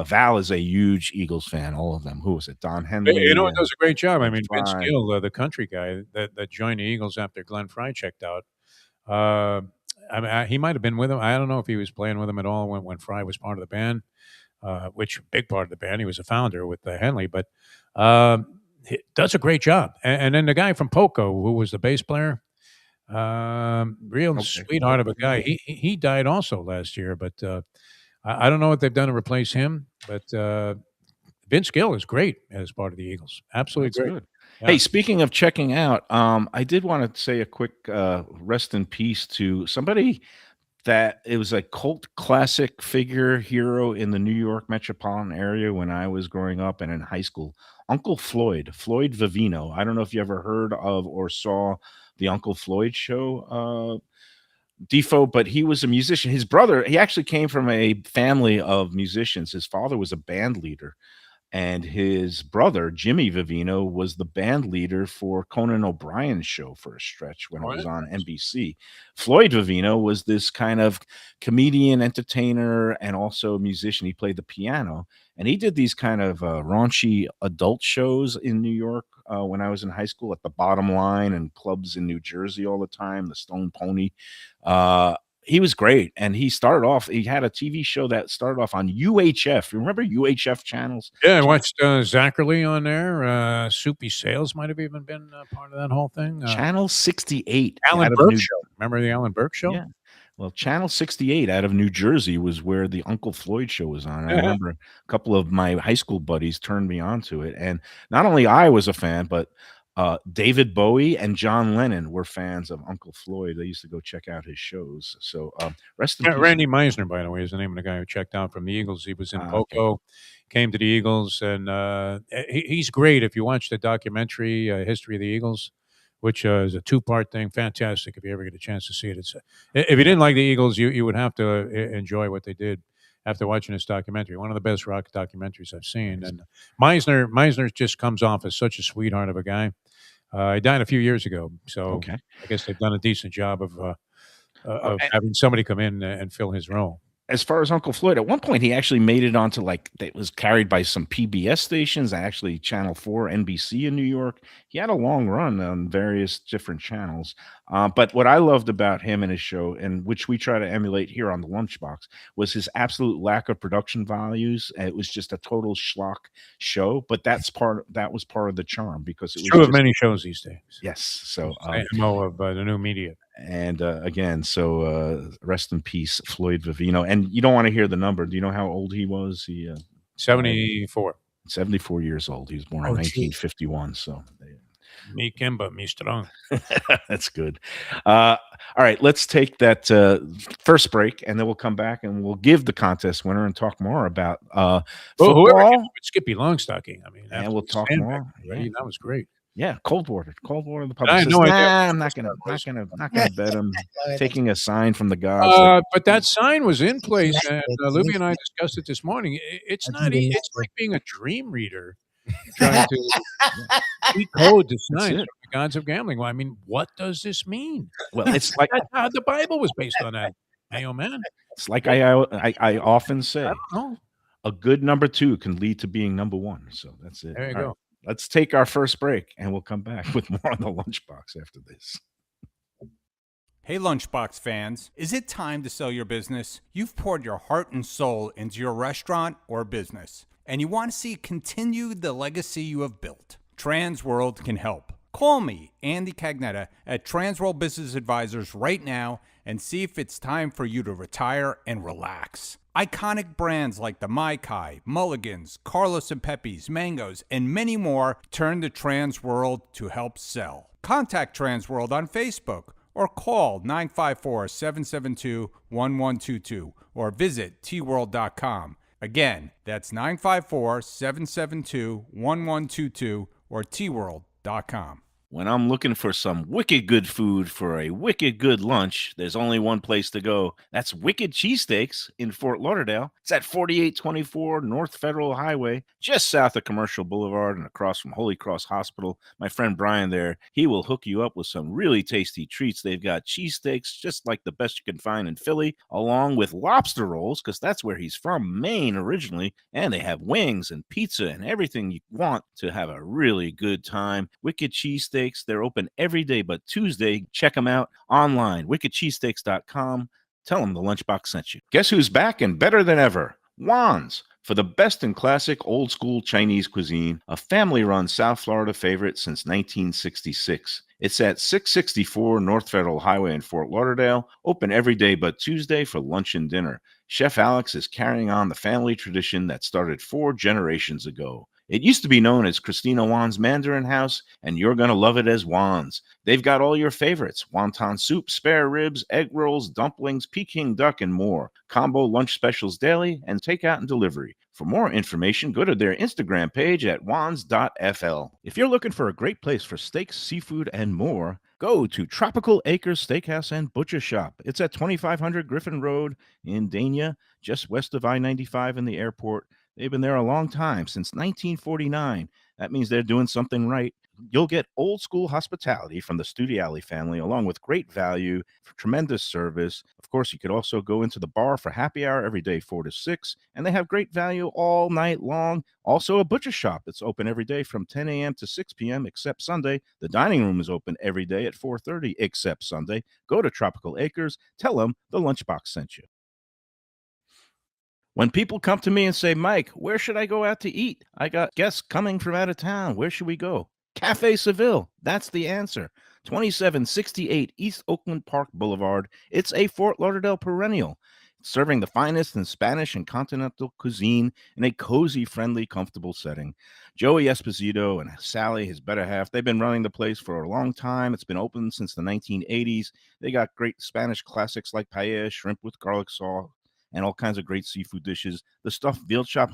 Val is a huge Eagles fan. All of them. Who was it? Don Henley. It does a great job. I mean, Vince Gill, the country guy that joined the Eagles after Glenn Frey checked out. I mean, he might have been with him. I don't know if he was playing with him at all when Frey was part of the band, which big part of the band. He was a founder with Henley, but he does a great job. And then the guy from Poco, who was the bass player, sweetheart of a guy. He died also last year, but I don't know what they've done to replace him. But Vince Gill is great as part of the Eagles. Absolutely great. Good. Yeah. Hey, speaking of checking out, I did want to say a quick rest in peace to somebody that it was a cult classic figure hero in the New York metropolitan area when I was growing up and in high school. Uncle Floyd Vivino. I don't know if you ever heard of or saw the Uncle Floyd show, Defo, but he was a musician. His brother, he actually came from a family of musicians. His father was a band leader. And his brother, Jimmy Vivino, was the band leader for Conan O'Brien's show for a stretch when it was on NBC. Floyd Vivino was this kind of comedian, entertainer, and also a musician. He played the piano. And he did these kind of raunchy adult shows in New York when I was in high school at the Bottom Line and clubs in New Jersey all the time, the Stone Pony. He was great. And he had a TV show that started off on UHF. You remember UHF channels? Yeah, I watched Zachary on there. Soupy Sales might have even been part of that whole thing. Channel 68. Alan Burke Show. Remember the Alan Burke Show? Yeah. Well, Channel 68 out of New Jersey was where the Uncle Floyd show was on. I remember a couple of my high school buddies turned me on to it. And not only I was a fan, but David Bowie and John Lennon were fans of Uncle Floyd. They used to go check out his shows. So rest in peace. Randy Meisner, by the way, is the name of the guy who checked out from the Eagles. He was in Poco, came to the Eagles, and he's great. If you watch the documentary, History of the Eagles, which is a 2-part thing, fantastic if you ever get a chance to see it. If you didn't like the Eagles, you would have to enjoy what they did after watching this documentary. One of the best rock documentaries I've seen. And Meisner just comes off as such a sweetheart of a guy. He died a few years ago, so I guess they've done a decent job of having somebody come in and fill his role. as far as Uncle Floyd, at one point he actually made it onto it was carried by some PBS stations, actually Channel 4, NBC in New York. He had a long run on various different channels. But what I loved about him and his show, and which we try to emulate here on the Lunchbox, was his absolute lack of production values. It was just a total schlock show, but that was part of the charm, because it was true of many shows these days. Yes. So MO of the new media. and again, so rest in peace, Floyd Vivino. And you don't want to hear the number. Do you know how old he was? He 74. 74 years old. He was born in 1951. So Me Kimba, me strong. that's good. All right, let's take that first break, and then we'll come back and we'll give the contest winner and talk more about football. With Skippy Longstocking. I mean, And we'll talk more. Yeah. That was great. Yeah, Coldwater. The I had publicist. no idea. I'm not gonna bet him. Taking a sign from the gods. But that sign was in place, and Lubie and I discussed it this morning. It's not. It's like being a dream reader, trying to decode the signs from the gods of gambling. Well, I mean, what does this mean? Well, it's like the Bible was based on that. Mayo man. It's like I often say, I don't know. a good number 2 can lead to being number 1. So that's it. There you All go. right, let's take our first break, and we'll come back with more on the Lunchbox after this. Hey Lunchbox fans, is it time to sell your business? You've poured your heart and soul into your restaurant or business, and you want to see continue the legacy you have built. Transworld can help. Call me, Andy Cagnetta, at Transworld Business Advisors right now and see if it's time for you to retire and relax. Iconic brands like the Mai Kai, Mulligan's, Carlos and Pepe's, Mangoes, and many more turn to Transworld to help sell. Contact Transworld on Facebook or call 954-772-1122 or visit tworld.com. Again, that's 954-772-1122 or tworld.com. When I'm looking for some wicked good food for a wicked good lunch, there's only one place to go. That's Wicked Cheesesteaks in Fort Lauderdale. It's at 4824 North Federal Highway, just south of Commercial Boulevard and across from Holy Cross Hospital. My friend Brian there, he will hook you up with some really tasty treats. They've got cheesesteaks, just like the best you can find in Philly, along with lobster rolls, because that's where he's from, Maine originally. And they have wings and pizza and everything you want to have a really good time. Wicked Cheesesteaks. They're open every day but Tuesday. Check them out online, wickedcheesesteaks.com. Tell them the Lunchbox sent you. Guess who's back and better than ever? Juan's. For the best in classic old school Chinese cuisine, a family-run South Florida favorite since 1966. It's at 664 North Federal Highway in Fort Lauderdale, open every day but Tuesday for lunch and dinner. Chef Alex is carrying on the family tradition that started 4 generations ago. It used to be known as Christina Juan's Mandarin House, and you're going to love it as Juan's. They've got all your favorites: wonton soup, spare ribs, egg rolls, dumplings, Peking duck, and more. Combo lunch specials daily and takeout and delivery. For more information, go to their Instagram page at wans.fl. If you're looking for a great place for steaks, seafood, and more, go to Tropical Acres Steakhouse and Butcher Shop. It's at 2500 Griffin Road in Dania, just west of I-95 in the airport. They've been there a long time, since 1949. That means they're doing something right. You'll get old school hospitality from the Studiali family, along with great value, for tremendous service. Of course, you could also go into the bar for happy hour every day, 4 to 6, and they have great value all night long. Also, a butcher shop that's open every day from 10 a.m. to 6 p.m. except Sunday. The dining room is open every day at 4:30 except Sunday. Go to Tropical Acres. Tell them the Lunchbox sent you. When people come to me and say, Mike, where should I go out to eat? I got guests coming from out of town. Where should we go? Cafe Seville. That's the answer. 2768 East Oakland Park Boulevard. It's a Fort Lauderdale perennial, serving the finest in Spanish and continental cuisine in a cozy, friendly, comfortable setting. Joey Esposito and Sally, his better half, they've been running the place for a long time. It's been open since the 1980s. They got great Spanish classics like paella, shrimp with garlic sauce, and all kinds of great seafood dishes. The stuffed veal chop,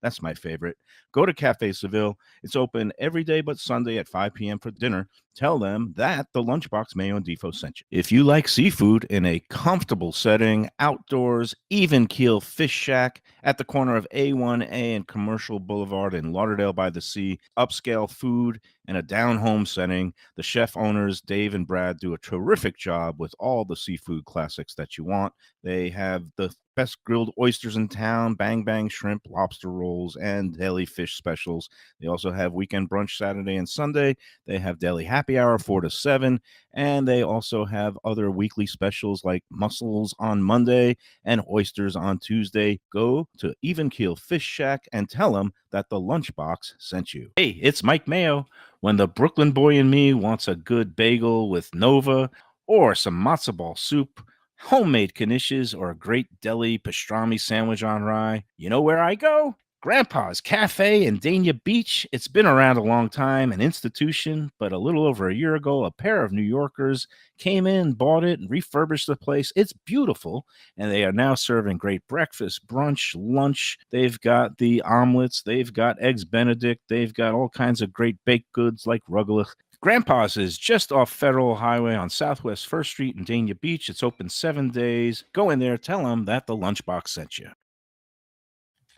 that's my favorite. Go to Cafe Seville. It's open every day but Sunday at 5 p.m. for dinner. tell them that the Lunchbox Mayo and Defo sent you. If you like seafood in a comfortable setting, outdoors, even keel fish shack at the corner of A1A and Commercial Boulevard in Lauderdale by the Sea, upscale food in a down-home setting, the chef owners, Dave and Brad, do a terrific job with all the seafood classics that you want. They have the best grilled oysters in town, bang bang shrimp, lobster rolls, and deli fish specials. They also have weekend brunch Saturday and Sunday. They have daily happy hour 4 to 7, and they also have other weekly specials like mussels on Monday and oysters on Tuesday. Go to Even Keel Fish Shack and tell them that the Lunchbox sent you. Hey, it's Mike Mayo. When the Brooklyn boy in me wants a good bagel with Nova or some matzo ball soup, homemade knishes, or a great deli pastrami sandwich on rye, you know where I go? Grandpa's Cafe in Dania Beach. It's been around a long time, an institution, but a little over a year ago, a pair of New Yorkers came in, bought it, and refurbished the place. It's beautiful, and they are now serving great breakfast, brunch, lunch. They've got the omelets. They've got eggs Benedict. They've got all kinds of great baked goods like rugelach. Grandpa's is just off Federal Highway on Southwest 1st Street in Dania Beach. It's open 7 days. Go in there, tell them that the Lunchbox sent you.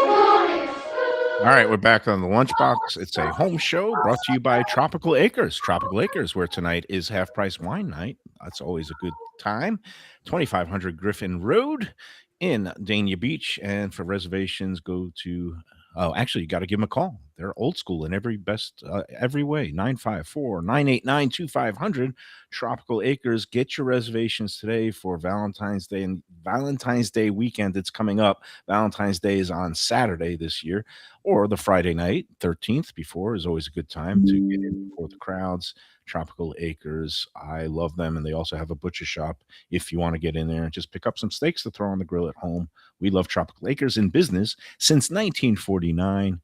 All right, we're back on the Lunchbox. It's a home show brought to you by Tropical Acres. Tropical Acres, where tonight is half-price wine night. That's always a good time. 2500 Griffin Road in Dania Beach. And for reservations, go to... Oh, actually, you got to give them a call. They're old school in every way. 954-989-2500. Tropical Acres. Get your reservations today for Valentine's Day and Valentine's Day weekend. It's coming up. Valentine's Day is on Saturday this year, or the Friday night, 13th before is always a good time to get in before the crowds. Tropical Acres. I love them. And they also have a butcher shop if you want to get in there and just pick up some steaks to throw on the grill at home. We love Tropical Acres, in business since 1949.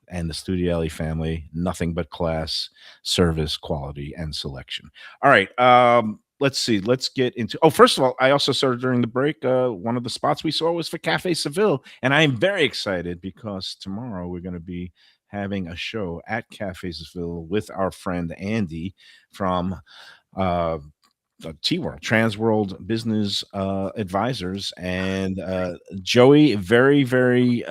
And the Studielli family, nothing but class, service, quality, and selection. All right. Let's see. Let's get into... Oh, first of all, I also started during the break. One of the spots we saw was for Cafe Seville. And I am very excited because tomorrow we're going to be having a show at Cafe Seville with our friend Andy from T-World, Transworld Business Advisors. And Joey, very, very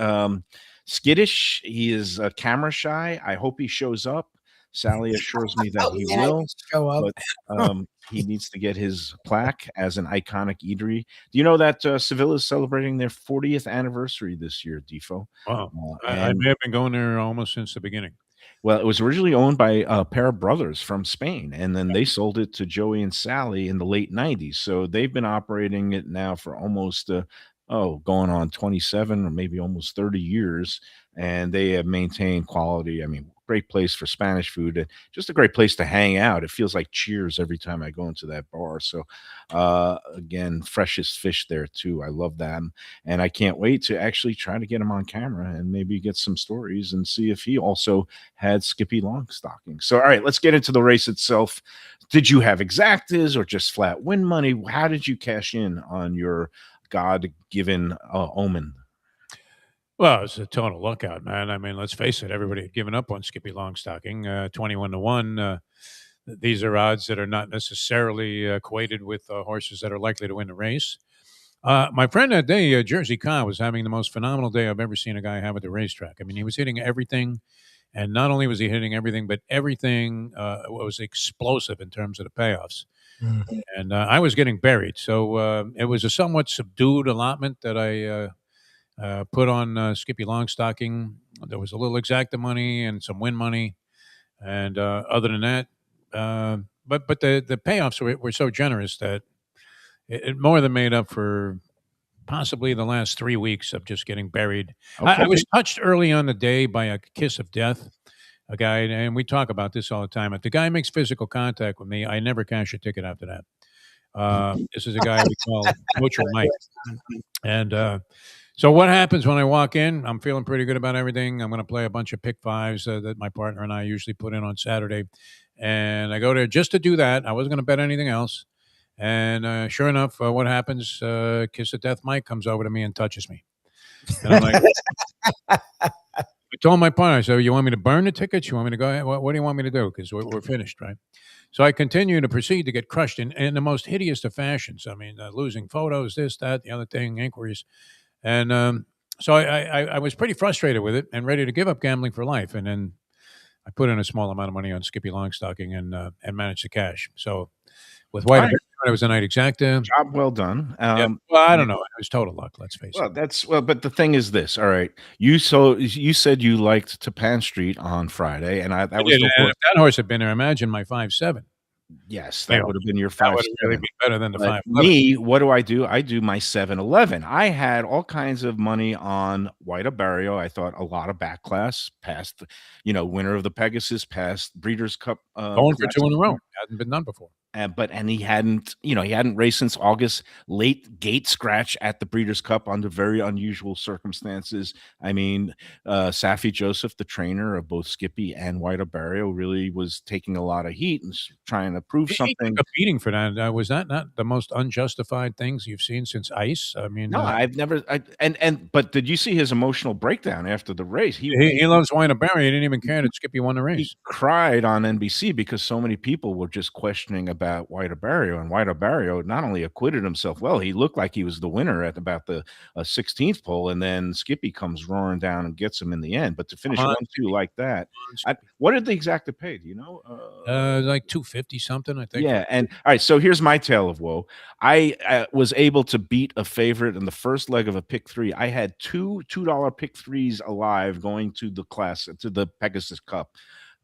skittish. He is camera shy. I hope he shows up. Sally assures me that he will show up. But he needs to get his plaque as an iconic eatery. Do you know that Seville is celebrating their 40th anniversary this year, Defo? Wow. I may have been going there almost since the beginning. Well, it was originally owned by a pair of brothers from Spain, and then they sold it to Joey and Sally in the late 90s. So they've been operating it now for almost going on 27 or maybe almost 30 years, and they have maintained quality. I mean, great place for Spanish food, and just a great place to hang out. It feels like Cheers every time I go into that bar. So again, freshest fish there too. I love them, and I can't wait to actually try to get him on camera and maybe get some stories and see if he also had Skippy Longstocking. So all right, let's get into the race itself. Did you have exactas or just flat win money? How did you cash in on your God-given omen? Well, it's a total lookout, man. I mean, let's face it, everybody had given up on Skippy Longstocking, 21-1. These are odds that are not necessarily equated with horses that are likely to win the race. My friend that day, Jersey Khan, was having the most phenomenal day I've ever seen a guy have at the racetrack. I mean, he was hitting everything, and not only was he hitting everything, but everything was explosive in terms of the payoffs. Mm-hmm. And I was getting buried. So it was a somewhat subdued allotment that I put on Skippy Longstocking. There was a little exacta money and some win money, and other than that, but the payoffs were so generous that it more than made up for possibly the last 3 weeks of just getting buried. Okay. I was touched early on the day by a kiss of death. A guy, and we talk about this all the time. If the guy makes physical contact with me, I never cash a ticket after that. This is a guy we call Butcher Mike, and. So what happens when I walk in? I'm feeling pretty good about everything. I'm going to play a bunch of pick fives that my partner and I usually put in on Saturday. And I go there just to do that. I wasn't going to bet anything else. And sure enough, what happens? Kiss of Death Mike comes over to me and touches me. And I'm like, told my partner, I said, you want me to burn the tickets? You want me to go ahead? What do you want me to do? Because we're finished, right? So I continue to proceed to get crushed in the most hideous of fashions. I mean, losing photos, this, that, the other thing, inquiries. And so I was pretty frustrated with it and ready to give up gambling for life. And then I put in a small amount of money on Skippy Longstocking and managed the cash. So with White, it was a night exacta. Job well done. Well, I don't know. It was total luck. Let's face it. But the thing is this. All right, you said you liked Tapan Street on Friday, and that was the horse. If that horse had been there, imagine my 5-7. Yes, that would have been your 5-7. That would really be better than the 5-11. Me, what do? I do my 7-11. I had all kinds of money on White Barrio. I thought a lot of back class past, winner of the Pegasus, past Breeders' Cup. Going for 2 in a row. Hadn't been done before. He hadn't raced since August. Late gate scratch at the Breeders' Cup under very unusual circumstances. I mean, Safi Joseph, the trainer of both Skippy and White Barrio, really was taking a lot of heat and trying to prove something. He took a beating for that. Was that not the most unjustified things you've seen since Ice? I mean, no, I've never. But did you see his emotional breakdown after the race? He loves White Barrio. He didn't even care that Skippy won the race. He cried on NBC because so many people were just questioning about White Barrio, and White Barrio not only acquitted himself well, he looked like he was the winner at about the 16th pole, and then Skippy comes roaring down and gets him in the end. But to finish 1-2 like that, what did the exacta pay? Do you know? Like $250 something, I think. Yeah, and all right. So here's my tale of woe. I was able to beat a favorite in the first leg of a pick 3. I had two $2 pick 3s alive going to the Pegasus Cup.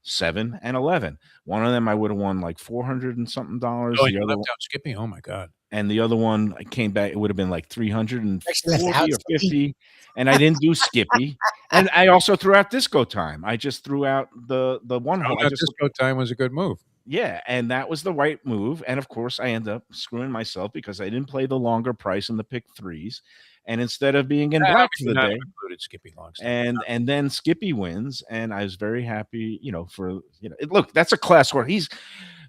7 and 11. One of them I would have won like $400 and something. Oh, you left out Skippy. Oh my God! And the other one I came back. It would have been like 340 or 50. And I didn't do Skippy. And I also threw out Disco Time. I just threw out the one hole. Disco Time was a good move. Yeah, and that was the right move. And of course, I ended up screwing myself because I didn't play the longer price in the pick 3s. And instead of being in black for the day, included Skippy and then Skippy wins, and I was very happy. Look, that's a class where he's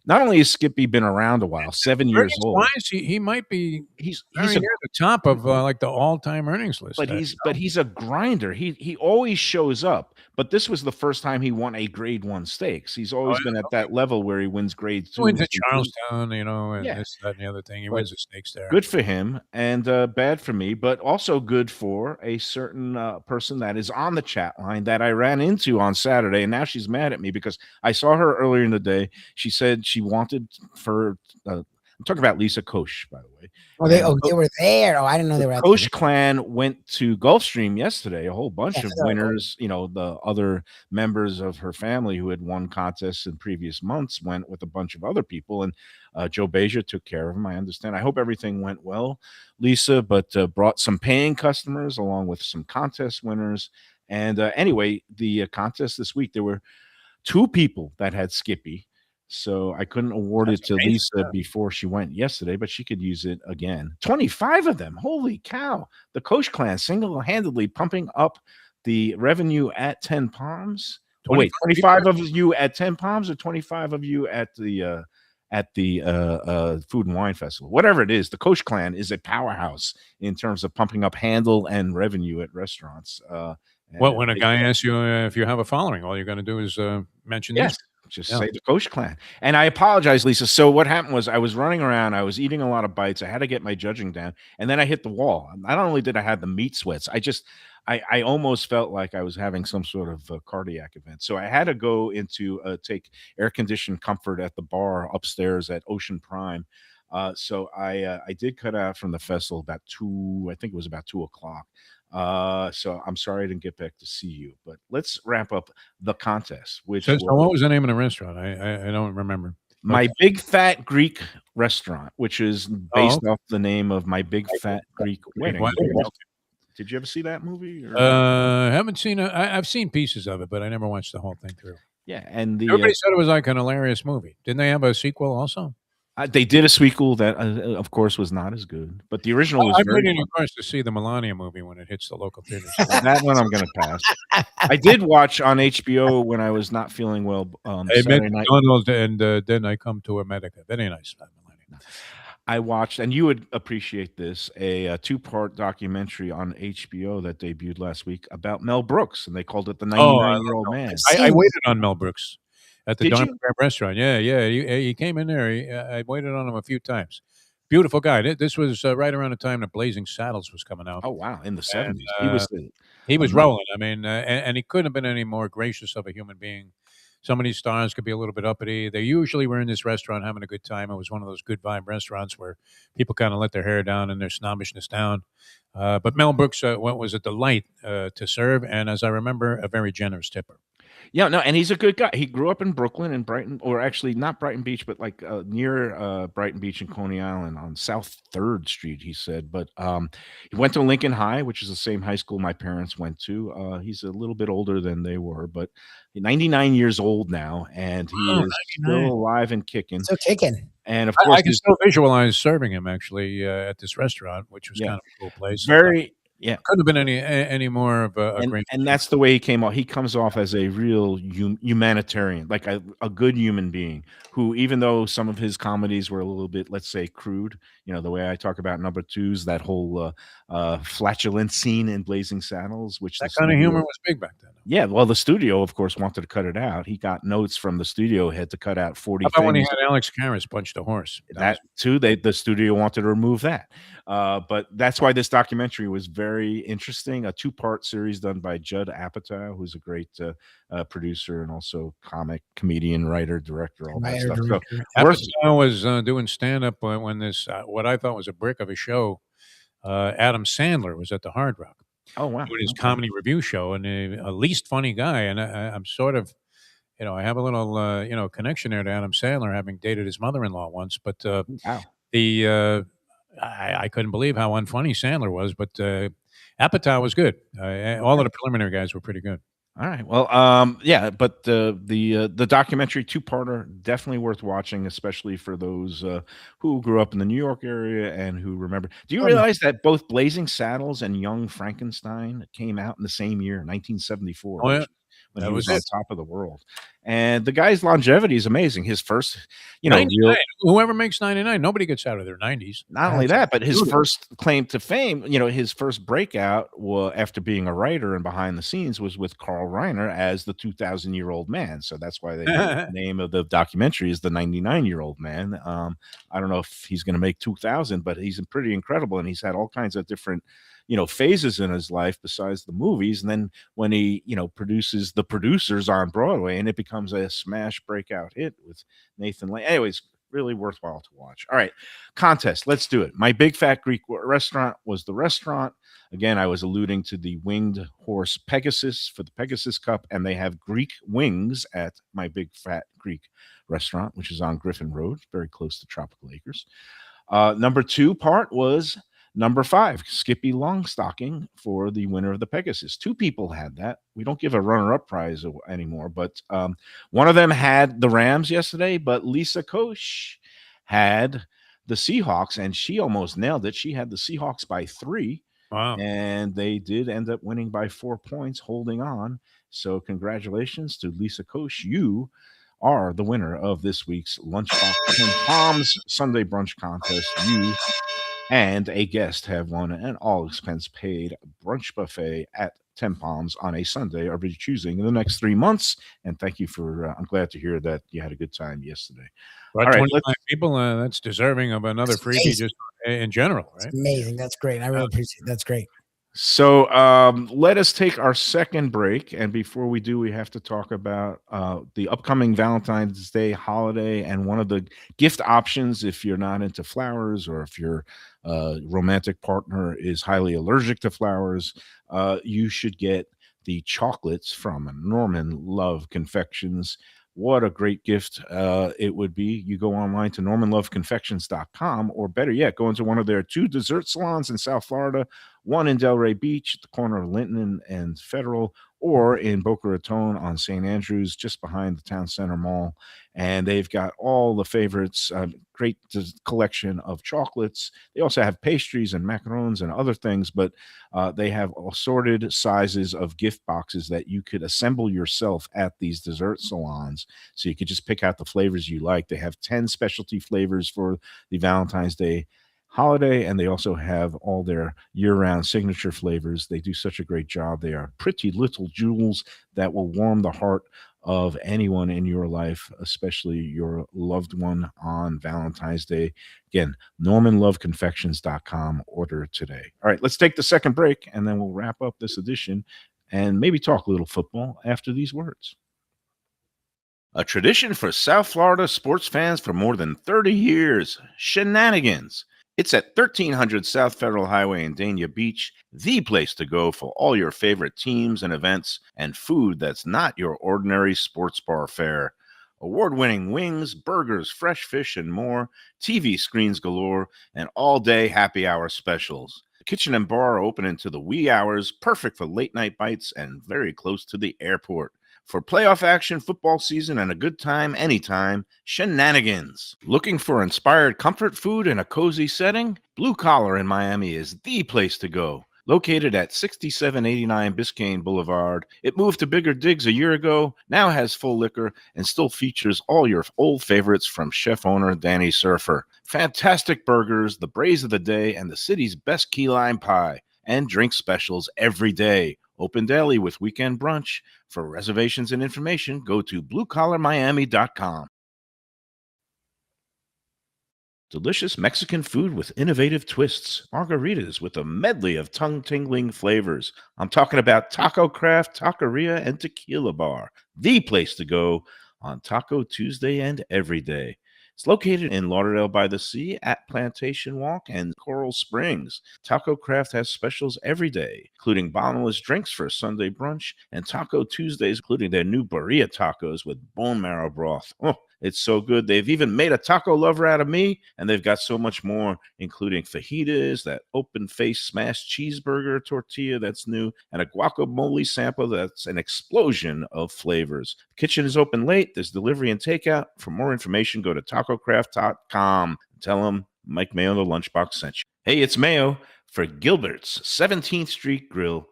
not only has Skippy been around a while, 7 years old. He might be. He's near the top of like the all-time earnings list. But he's a grinder. He always shows up. But this was the first time he won a Grade 1 stakes. He's always been at that level where he wins Grade 2. He wins at Charlestown, and this, that, and the other thing. He wins the stakes there. Good for him, and bad for me, but also good for a certain person that is on the chat line that I ran into on Saturday, and now she's mad at me because I saw her earlier in the day. She said she wanted for I'm talking about Lisa Koch, by the way. They were there. Oh, I didn't know they were at Koch clan went to Gulfstream yesterday. A whole bunch of winners, the other members of her family who had won contests in previous months went with a bunch of other people. And Joe Beja took care of them, I understand. I hope everything went well, Lisa, but brought some paying customers along with some contest winners. And anyway, the contest this week, there were 2 people that had Skippy. So I couldn't award it to Lisa before she went yesterday, but she could use it again. 25 of them. Holy cow. The Koch clan single-handedly pumping up the revenue at 10 Palms. 25 of you at 10 Palms or 25 of you at the Food and Wine Festival? Whatever it is, the Koch clan is a powerhouse in terms of pumping up handle and revenue at restaurants. When a guy asks you if you have a following, all you're going to do is mention this. Say the Koch clan. And I apologize, Lisa. So what happened was I was running around. I was eating a lot of bites. I had to get my judging down. And then I hit the wall. Not only did I have the meat sweats, I almost felt like I was having some sort of cardiac event. So I had to go into take air-conditioned comfort at the bar upstairs at Ocean Prime. So I did cut out from the festival about 2, I think it was about 2 o'clock. So I'm sorry I didn't get back to see you, but let's wrap up the contest. So what was the name of the restaurant? I don't remember. My Big Fat Greek Restaurant, which is based off the name of My Big Fat Greek Wedding. Did you ever see that movie? I haven't seen it. I've seen pieces of it, but I never watched the whole thing through. Yeah, and everybody said it was like an hilarious movie. Didn't they have a sequel also? They did a sequel that, of course, was not as good, but the original was. I'm ready to see the Melania movie when it hits the local theaters. That one I'm going to pass. I did watch on HBO when I was not feeling well. Saturday night. And then I come to America. Very nice, Melania. I watched, and you would appreciate this, a two-part documentary on HBO that debuted last week about Mel Brooks, and they called it the Oh, I 99-year-old love I've man. I seen waited on Mel Brooks at the Did Diamond you? Crab Restaurant. Yeah, yeah. He came in there. I waited on him a few times. Beautiful guy. This was right around the time that Blazing Saddles was coming out, Oh, wow, in the and 70s. He was the he was ano rolling. I mean, and he couldn't have been any more gracious of a human being. Some of these stars could be a little bit uppity. They usually were in this restaurant having a good time. It was one of those good vibe restaurants where people kind of let their hair down and their snobbishness down. But Mel Brooks was a delight to serve, and as I remember, a very generous tipper. Yeah, no, and he's a good guy. He grew up in Brooklyn and Brighton, or actually not Brighton Beach, but like near Brighton Beach and Coney Island on South 3rd Street, he said. But he went to Lincoln High, which is the same high school my parents went to. He's a little bit older than they were, but 99 years old now, and he Oh, is 99. still alive and kicking. so kicking. And of I course, can still visualize serving him actually at this restaurant, which was yeah, kind of a cool place. very, yeah. Couldn't have been any more of a great. And that's the way he came off. He comes off as a real humanitarian, like a good human being who, even though some of his comedies were a little bit, let's say, crude, the way I talk about number twos, that whole flatulent scene in Blazing Saddles, which That kind of humor was big back then. yeah, well, the studio, of course, wanted to cut it out. He got notes from the studio head to cut out 40 How about when he things. had Alex Karras punch the horse? That too, the studio wanted to remove that. But that's why this documentary was very interesting. A two-part series done by Judd Apatow, who's a great producer and also comedian, writer, director, all that Writer, stuff. So director. worth Apatow was doing stand-up when this what I thought was a brick of a show. Adam Sandler was at the Hard Rock oh wow. doing his Okay. comedy review show, and a least funny guy. And I'm sort of, I have a little, connection there to Adam Sandler, having dated his mother-in-law once. But Wow. I couldn't believe how unfunny Sandler was. But Apatow was good. All of the preliminary guys were pretty good. All right. Well, yeah, but the documentary two-parter definitely worth watching, especially for those who grew up in the New York area and who remember. Do you realize that both Blazing Saddles and Young Frankenstein came out in the same year, 1974, Oh, yeah. when That he was was on it. top of the world? And the guy's longevity is amazing. His first, 99. real. Whoever makes 99, nobody gets out of their 90s. Not only that, but his Absolutely. first claim to fame, his first breakout after being a writer and behind the scenes was with Carl Reiner as the 2,000-year-old man. So that's why the name of the documentary is the 99-year-old man. I don't know if he's going to make 2,000, but he's pretty incredible, and he's had all kinds of different phases in his life besides the movies. And then when he produces The Producers on Broadway, and it becomes a smash breakout hit with Nathan Lane. Anyways, really worthwhile to watch. All right, contest, let's do it. My Big Fat Greek Restaurant was the restaurant. Again, I was alluding to the winged horse Pegasus for the Pegasus Cup, and they have Greek wings at My Big Fat Greek Restaurant, which is on Griffin Road, very close to Tropical Acres. Number 2 part was number 5, Skippy Longstocking for the winner of the Pegasus. 2 people had that. We don't give a runner-up prize anymore, but one of them had the Rams yesterday, but Lisa Koch had the Seahawks, and she almost nailed it. She had the Seahawks by 3. Wow. And they did end up winning by 4 points, holding on. So congratulations to Lisa Koch. You are the winner of this week's Lunchbox and Palms Sunday Brunch Contest. You and a guest have won an all-expense-paid brunch buffet at 10 Palms on a Sunday of your choosing in the next 3 months. And thank you for, I'm glad to hear that you had a good time yesterday. All right, 25 people, that's deserving of another That's freebie amazing. just in general, right? Amazing. That's great. I really appreciate it. That's great. So let us take our second break. And before we do, we have to talk about the upcoming Valentine's Day holiday and one of the gift options if you're not into flowers or if your romantic partner is highly allergic to flowers, you should get the chocolates from Norman Love Confections. What a great gift it would be. You go online to normanloveconfections.com, or better yet, go into one of their 2 dessert salons in South Florida one in Delray Beach at the corner of Linton and Federal, or in Boca Raton on St. Andrews, just behind the Town Center Mall. And they've got all the favorites, great collection of chocolates. They also have pastries and macarons and other things, but they have assorted sizes of gift boxes that you could assemble yourself at these dessert salons. So you could just pick out the flavors you like. They have 10 specialty flavors for the Valentine's Day holiday, and they also have all their year-round signature flavors. They do such a great job. They are pretty little jewels that will warm the heart of anyone in your life, especially your loved one on Valentine's Day. Again, normanloveconfections.com. Order today. All right, let's take the second break, and then we'll wrap up this edition and maybe talk a little football after these words. A tradition for South Florida sports fans for more than 30 years, Shenanigans. It's at 1300 South Federal Highway in Dania Beach, the place to go for all your favorite teams and events and food that's not your ordinary sports bar fare. Award-winning wings, burgers, fresh fish, and more, TV screens galore, and all-day happy hour specials. The kitchen and bar are open into the wee hours, perfect for late-night bites and very close to the airport. For playoff action, football season, and a good time anytime, Shenanigans. Looking for inspired comfort food in a cozy setting? Blue Collar in Miami is the place to go. Located at 6789 Biscayne Boulevard, it moved to bigger digs a year ago, now has full liquor, and still features all your old favorites from chef owner Danny Surfer. Fantastic burgers, the braise of the day, and the city's best key lime pie. And drink specials every day. Open daily with weekend brunch. For reservations and information, go to bluecollarmiami.com. Delicious Mexican food with innovative twists. Margaritas with a medley of tongue-tingling flavors. I'm talking about Taco Craft, Taqueria, and Tequila Bar. The place to go on Taco Tuesday and every day. It's located in Lauderdale by the Sea at Plantation Walk and Coral Springs. Taco Craft has specials every day, including bottomless drinks for Sunday brunch and Taco Tuesdays, including their new birria tacos with bone marrow broth. Oh, it's so good. They've even made a taco lover out of me, and they've got so much more, including fajitas, that open-faced smashed cheeseburger tortilla that's new, and a guacamole sample that's an explosion of flavors. The kitchen is open late. There's delivery and takeout. For more information, go to tacocraft.com. Tell them Mike Mayo, the Lunchbox, sent you. Hey, it's Mayo for Gilbert's 17th Street Grill.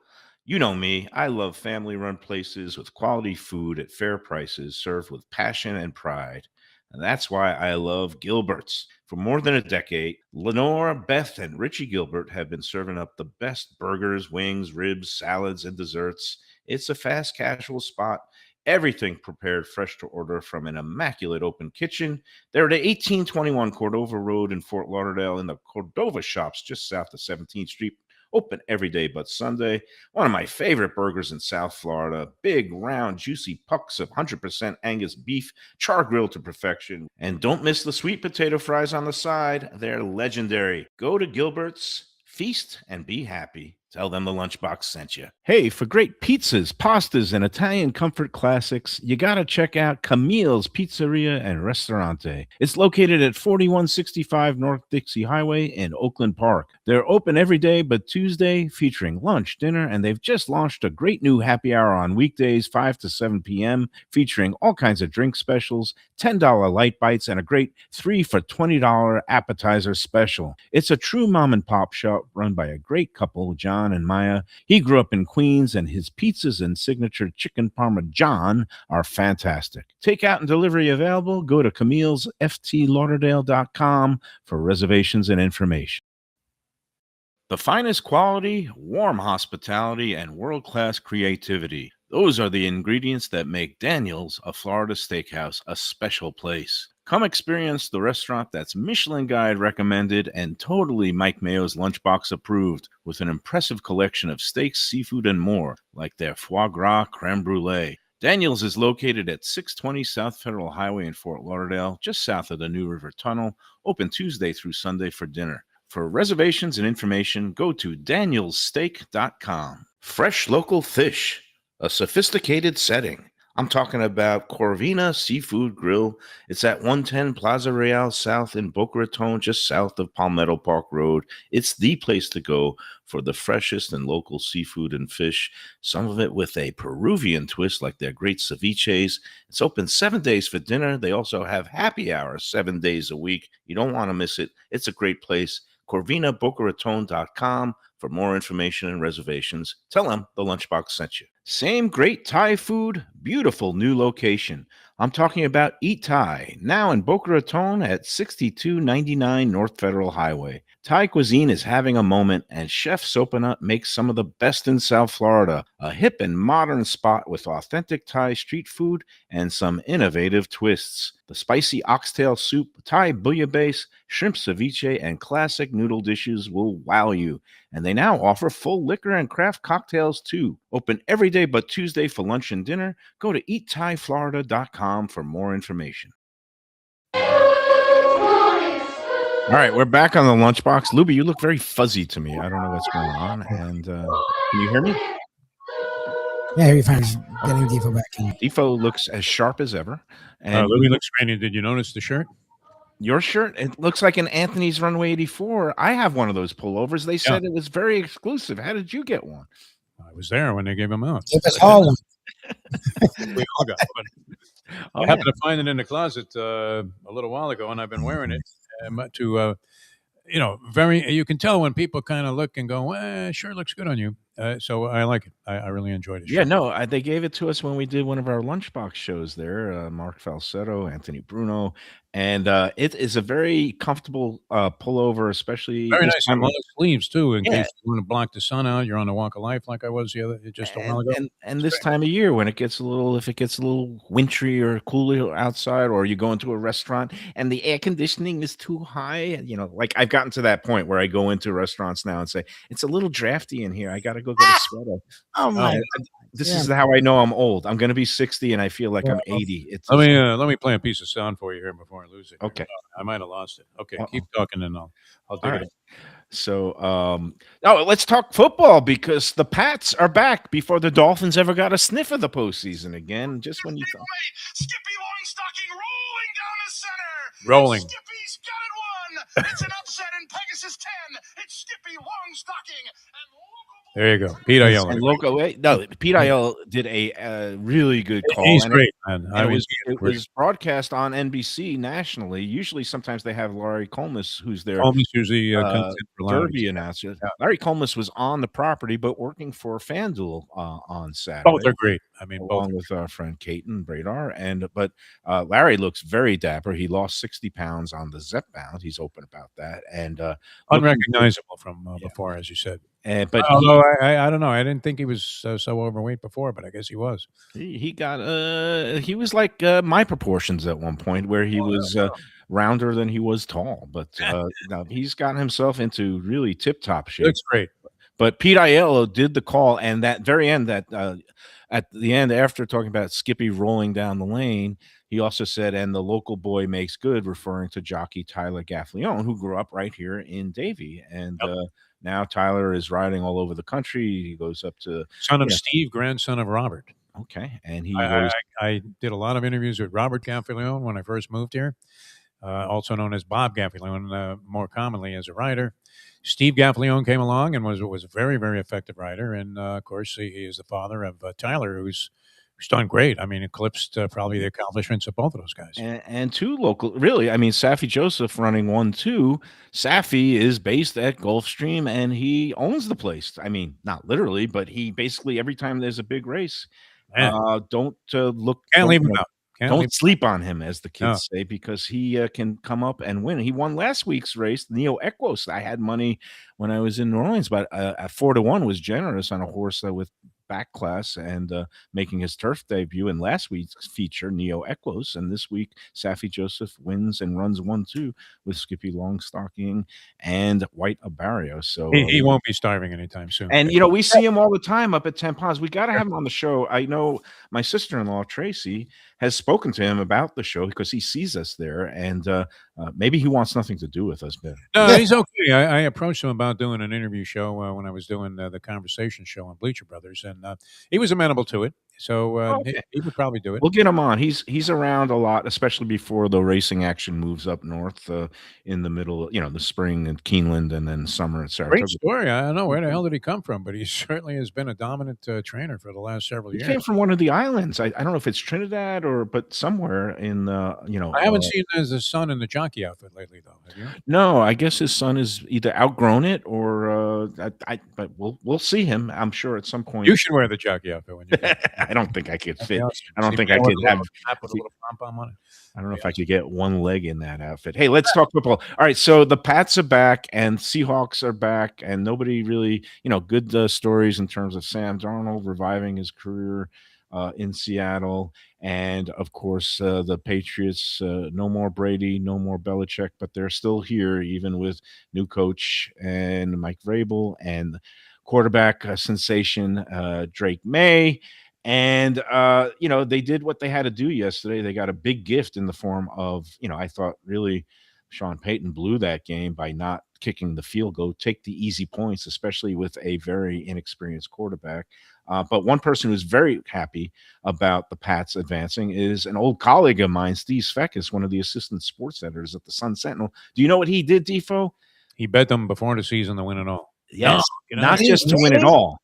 You know me, I love family-run places with quality food at fair prices served with passion and pride. And that's why I love Gilbert's. For more than a decade, Lenore, Beth, and Richie Gilbert have been serving up the best burgers, wings, ribs, salads, and desserts. It's a fast casual spot. Everything prepared fresh to order from an immaculate open kitchen. They're at 1821 Cordova Road in Fort Lauderdale in the Cordova Shops just south of 17th Street. Open every day but Sunday. One of my favorite burgers in South Florida. Big, round, juicy pucks of 100% Angus beef, char grilled to perfection. And don't miss the sweet potato fries on the side. They're legendary. Go to Gilbert's, feast, and be happy. Tell them the Lunchbox sent you. Hey, for great pizzas, pastas, and Italian comfort classics, you gotta check out Camille's Pizzeria and Ristorante. It's located at 4165 North Dixie Highway in Oakland Park. They're open every day but Tuesday, featuring lunch, dinner, and they've just launched a great new happy hour on weekdays, 5 to 7 p.m., featuring all kinds of drink specials, $10 light bites, and a great 3 for $20 appetizer special. It's a true mom and pop shop run by a great couple, John and Maya. He grew up in Queens, and his pizzas and signature chicken parmesan are fantastic. Takeout and delivery available. Go to Camille'sFTLauderdale.com for reservations and information. The finest quality, warm hospitality, and world-class creativity. Those are the ingredients that make Daniel's, a Florida steakhouse, a special place. Come experience the restaurant that's Michelin Guide recommended and totally Mike Mayo's Lunchbox approved, with an impressive collection of steaks, seafood, and more, like their foie gras creme brulee. Daniel's is located at 620 South Federal Highway in Fort Lauderdale, just south of the New River Tunnel, open Tuesday through Sunday for dinner. For reservations and information, go to danielssteak.com. Fresh local fish, a sophisticated setting. I'm talking about Corvina Seafood Grill. It's at 110 Plaza Real South in Boca Raton, just south of Palmetto Park Road. It's the place to go for the freshest and local seafood and fish, some of it with a Peruvian twist like their great ceviches. It's open 7 days for dinner. They also have happy hours 7 days a week. You don't want to miss it. It's a great place. CorvinaBocaRaton.com for more information and reservations. Tell them the Lunchbox sent you. Same great Thai food, beautiful new location. I'm talking about Eat Thai, now in Boca Raton at 6299 North Federal Highway. Thai cuisine is having a moment, and Chef Sopanut makes some of the best in South Florida. A hip and modern spot with authentic Thai street food and some innovative twists. The spicy oxtail soup, Thai bouillabaisse, shrimp ceviche, and classic noodle dishes will wow you. And they now offer full liquor and craft cocktails too. Open every day but Tuesday for lunch and dinner. Go to eatthaiflorida.com for more information. All right, we're back on the Lunchbox. Lubie, you look very fuzzy to me. I don't know what's going on. And can you hear me? Yeah, you're fine. Just getting Defo back in. Defo looks as sharp as ever. And Lubie looks great. Did you notice the shirt? Your shirt, it looks like an Anthony's Runway 84. I have one of those pullovers. They said it was very exclusive. How did you get one? I was there when they gave them out. Give us all one. We all got one. I happened to find it in the closet a little while ago, and I've been wearing it you can tell when people kind of look and go, well, sure looks good on you. So I like it. I really enjoyed it. Yeah, no, they gave it to us when we did one of our Lunchbox shows there, Mark Falsetto, Anthony Bruno. And it is a very comfortable pullover, especially very nice. And long sleeves too, in case you want to block the sun out. You're on the walk of life, like I was just a while ago. And this time of year, when it gets a little wintry or cooler outside, or you go into a restaurant and the air conditioning is too high, like I've gotten to that point where I go into restaurants now and say it's a little drafty in here. I got to go get a sweater. Oh my! This is how I know I'm old. I'm going to be 60, and I feel like I'm 80. Let me play a piece of sound for you here before I lose it. Okay. I might have lost it. Okay, keep talking, and I'll dig it up. So, let's talk football because the Pats are back before the Dolphins ever got a sniff of the postseason again. Just when you thought. Skippy Longstocking rolling down the center. Rolling. Skippy's got it won. It's an upset in Pegasus 10. It's Skippy Longstocking. There you go. Pete Aiello. Pete Aiello did a really good call. He's great, man. It was broadcast on NBC nationally. Usually, sometimes they have Larry Colmus, who's their usually Derby announcer. Yeah. Larry Colmus was on the property, but working for FanDuel on Saturday. Both are great. Along with our friend Caton Bradar. But Larry looks very dapper. He lost 60 pounds on the Zep bound. He's open about that. And unrecognizable from before, as you said. But although I don't know, I didn't think he was so overweight before, but I guess he was. He got he was like my proportions at one point, where he was rounder than he was tall. But now he's gotten himself into really tip-top shape. Looks great. But Pete Aiello did the call, and that very end, at the end, after talking about Skippy rolling down the lane, he also said, "And the local boy makes good," referring to jockey Tyler Gaffleone, who grew up right here in Davie. And now Tyler is riding all over the country. He goes up to son of Steve, grandson of Robert. Okay, and I did a lot of interviews with Robert Gaffleone when I first moved here, also known as Bob Gaffleone, more commonly as a rider. Steve Gaffleone came along and was a very, very effective rider, and of course he is the father of Tyler, who's done great. Eclipsed probably the accomplishments of both of those guys. And two local, really. Safi Joseph running 1-2. Safi is based at Gulfstream, and he owns the place. Not literally, but he basically, every time there's a big race, don't leave him out. Don't sleep on him, as the kids say, because he can come up and win. He won last week's race, Neo Equos. I had money when I was in New Orleans, but at 4-1 was generous on a horse with back class and making his turf debut in last week's feature, Neo Equos. And this week, Safi Joseph wins and runs 1-2 with Skippy Longstocking and White Abarrio. So he won't be starving anytime soon. And, we see him all the time up at 10 Ponds. We got to have him on the show. I know my sister-in-law, Tracy, has spoken to him about the show because he sees us there. And maybe he wants nothing to do with us. But no, he's okay. I approached him about doing an interview show when I was doing the Conversation show on Bleacher Brothers, and he was amenable to it. So Okay. he would probably do it. We'll get him on. He's around a lot, especially before the racing action moves up north in the middle, the spring in Keeneland and then summer at Great Saratoga. story. I don't know where the hell did he come from, but he certainly has been a dominant trainer for the last several He years. came from one of the islands. I don't know if it's Trinidad but somewhere in I haven't seen his son in the jockey outfit lately, though. Have you? No, I guess his son is either outgrown it or but we'll see him. I'm sure at some point. You should wear the jockey outfit when you get I don't think I could fit. awesome. I don't See think me I with could a have. little cap with a little pom-pom on it. I don't know if I could get one leg in that outfit. Hey, let's talk football. All right, so the Pats are back and Seahawks are back, and nobody really, good stories in terms of Sam Darnold reviving his career in Seattle, and of course the Patriots. No more Brady, no more Belichick, but they're still here, even with new coach and Mike Vrabel and quarterback sensation Drake May. And they did what they had to do yesterday. They got a big gift in the form of, I thought really Sean Payton blew that game by not kicking the field goal, take the easy points, especially with a very inexperienced quarterback. But one person who's very happy about the Pats advancing is an old colleague of mine, Steve Svekis, one of the assistant sports editors at the Sun Sentinel. Do you know what he did, Defo? He bet them before the season to win it all. Yes, not just to win it all.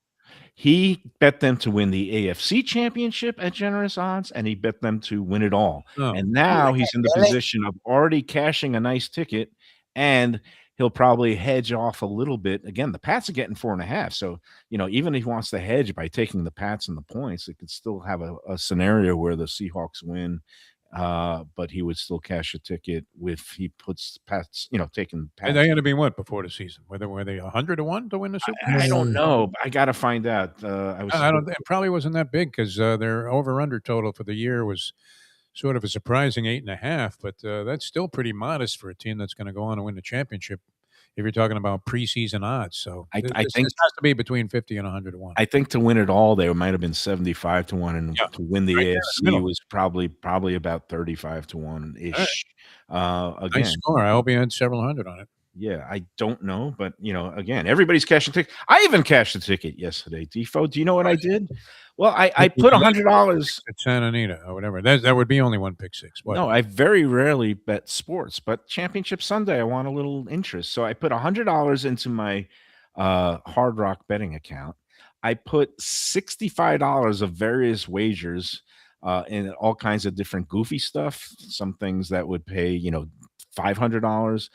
He bet them to win the AFC championship at generous odds, and he bet them to win it all. Oh. And now he's in the position of already cashing a nice ticket, and he'll probably hedge off a little bit. Again, the Pats are getting 4.5. So, even if he wants to hedge by taking the Pats and the points, it could still have a scenario where the Seahawks win. But he would still cash a ticket if he puts Pats, taking Pats. And they had to be what before the season? Were they 100 to 1 to win the Super Bowl? I don't know. I got to find out. It probably wasn't that big because their over/under total for the year was sort of a surprising 8.5. But that's still pretty modest for a team that's going to go on to win the championship. If you're talking about preseason odds, so I think it has to be between 50 and 100 to 1. I think to win it all, there might have been 75 to 1, and to win the AFC was probably about 35 to 1 ish. Again, nice score. I hope he had several hundred on it. Yeah, I don't know, but again, everybody's cashing ticket. I even cashed a ticket yesterday. Defo, do you know what I did? Well, I put $100 at Santa Anita or whatever. That would be only one pick six. What? No, I very rarely bet sports, but Championship Sunday, I want a little interest. So I put $100 into my Hard Rock betting account. I put $65 of various wagers in all kinds of different goofy stuff. Some things that would pay, $500,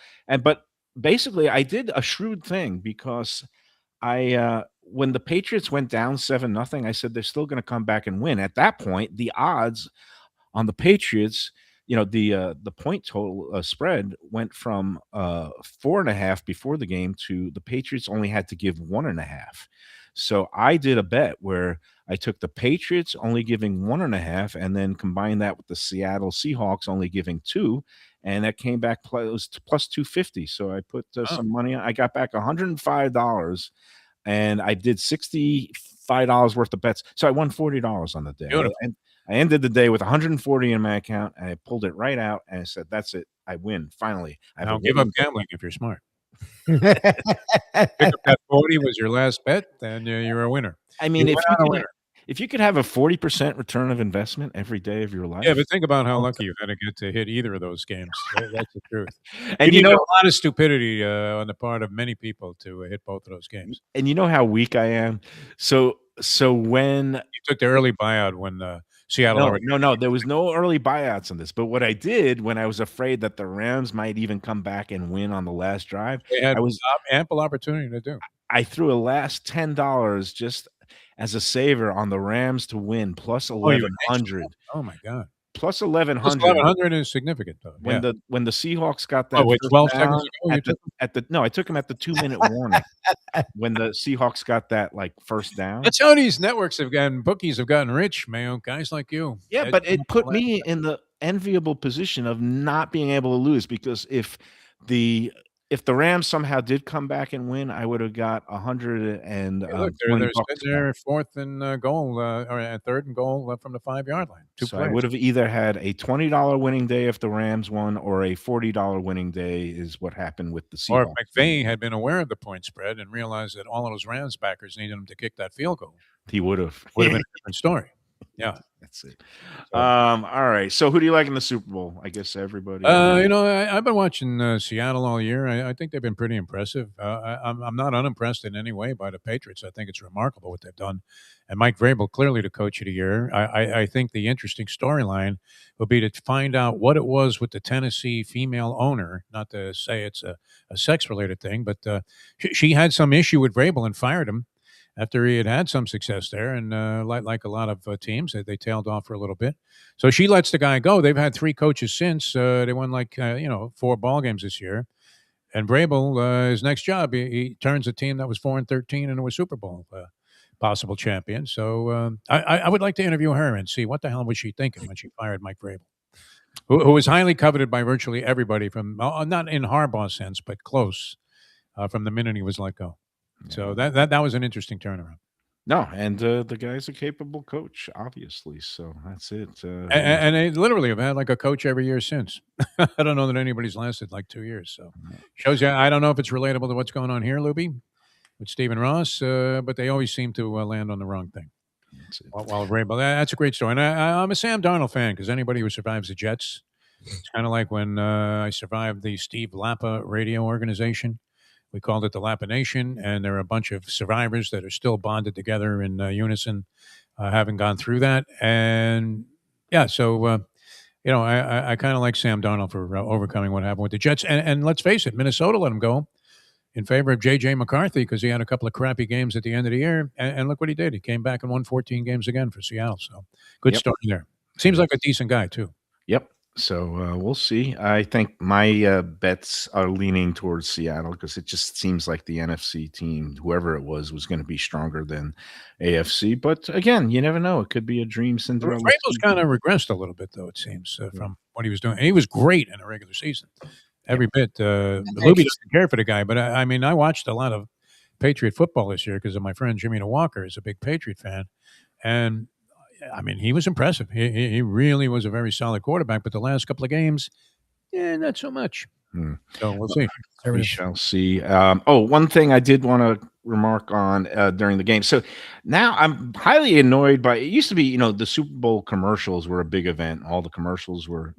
but basically I did a shrewd thing because when the Patriots went down 7-0, I said they're still going to come back and win. At that point, the odds on the Patriots, the point total spread went from 4.5 before the game to the Patriots only had to give 1.5. So I did a bet where I took the Patriots only giving 1.5 and then combined that with the Seattle Seahawks only giving 2. And that came back plus 250. So I put some money on. I got back $105, and I did $65 worth of bets. So I won $40 on the day. And I ended the day with $140 in my account, and I pulled it right out, and I said, "That's it. I win finally." Now give up gambling if you're smart. Pick up that 40 was your last bet, then you're a winner. I mean, if you could have a 40% return of investment every day of your life. Yeah, but think about how lucky you've had to get to hit either of those games. That's the truth. And a lot of stupidity on the part of many people to hit both of those games. And you know how weak I am. So when you took the early buyout when Seattle. No, there was no early buyouts on this. But what I did when I was afraid that the Rams might even come back and win on the last drive, they had ample opportunity to do. I threw a last $10 just as a saver on the Rams to win plus 1,100. Oh my God. Plus 1,100. Plus 1,100 is significant though. When the Seahawks got that 12 seconds ago, I took him at the 2-minute warning. When the Seahawks got that first down. That's how these networks have gotten, bookies have gotten rich, Mayo, guys like you. Yeah, but it put me in the enviable position of not being able to lose, because if the Rams somehow did come back and win, I would have got 100 and they're there fourth and goal or third and goal from the 5-yard line. So I would have either had a $20 winning day if the Rams won, or a $40 winning day is what happened with the Seahawks. Or if McVay had been aware of the point spread and realized that all of those Rams backers needed him to kick that field goal, he would have been a different story. Yeah. That's it. So, All right. So who do you like in the Super Bowl? I guess everybody. I've been watching Seattle all year. I think they've been pretty impressive. I'm not unimpressed in any way by the Patriots. I think it's remarkable what they've done. And Mike Vrabel, clearly the coach of the year. I think the interesting storyline will be to find out what it was with the Tennessee female owner. Not to say it's a sex-related thing, but she had some issue with Vrabel and fired him after he had some success there. And like a lot of teams, they tailed off for a little bit. So she lets the guy go. They've had 3 coaches since. They won 4 ball games this year. And Vrabel, his next job, he turns a team that was 4-13 into a Super Bowl possible champion. So I would like to interview her and see what the hell was she thinking when she fired Mike Vrabel, who was highly coveted by virtually everybody from not in Harbaugh's sense, but close from the minute he was let go. So that was an interesting turnaround. No, and the guy's a capable coach, obviously. So that's it. And they literally have had like a coach every year since. I don't know that anybody's lasted like 2 years. So shows you. I don't know if it's relatable to what's going on here, Lubie, with Stephen Ross, but they always seem to land on the wrong thing. While Vrabel, that's a great story. And I'm a Sam Darnold fan because anybody who survives the Jets, it's kind of like when I survived the Steve Lappa radio organization. We called it the Lappa Nation, and there are a bunch of survivors that are still bonded together in unison, having gone through that. And yeah, so I kind of like Sam Darnold for overcoming what happened with the Jets. And let's face it, Minnesota let him go in favor of J.J. McCarthy because he had a couple of crappy games at the end of the year. And look what he did. He came back and won 14 games again for Seattle. So good story there. Seems like a decent guy, too. Yep. So we'll see. I think my bets are leaning towards Seattle because it just seems like the NFC team, whoever it was going to be stronger than AFC. But again, you never know. It could be a dream Cinderella. Vrabel's kind of regressed a little bit, though, it seems, from what he was doing. And he was great in the regular season. Every bit. Lubie doesn't care for the guy, but I mean, I watched a lot of Patriot football this year because of my friend Jimmy Walker is a big Patriot fan. And I mean, he was impressive. He really was a very solid quarterback, but the last couple of games, not so much. So we'll see. We shall see. One thing I did want to remark on during the game. So now I'm highly annoyed by, it used to be, the Super Bowl commercials were a big event. All the commercials were,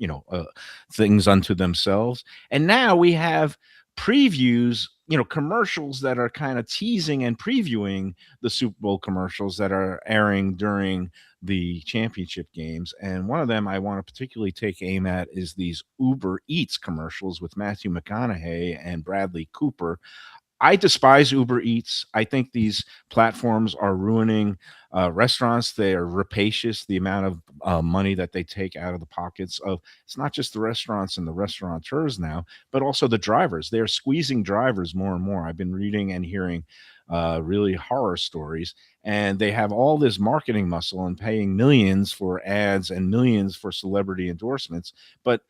things unto themselves. And now we have previews, commercials that are kind of teasing and previewing the Super Bowl commercials that are airing during the championship games. And one of them I want to particularly take aim at is these Uber Eats commercials with Matthew McConaughey and Bradley Cooper. I despise Uber Eats. I think these platforms are ruining restaurants. They are rapacious, the amount of money that they take out of the pockets of, it's not just the restaurants and the restaurateurs now, but also the drivers. They're squeezing drivers more and more. I've been reading and hearing really horror stories, and they have all this marketing muscle and paying millions for ads and millions for celebrity endorsements. But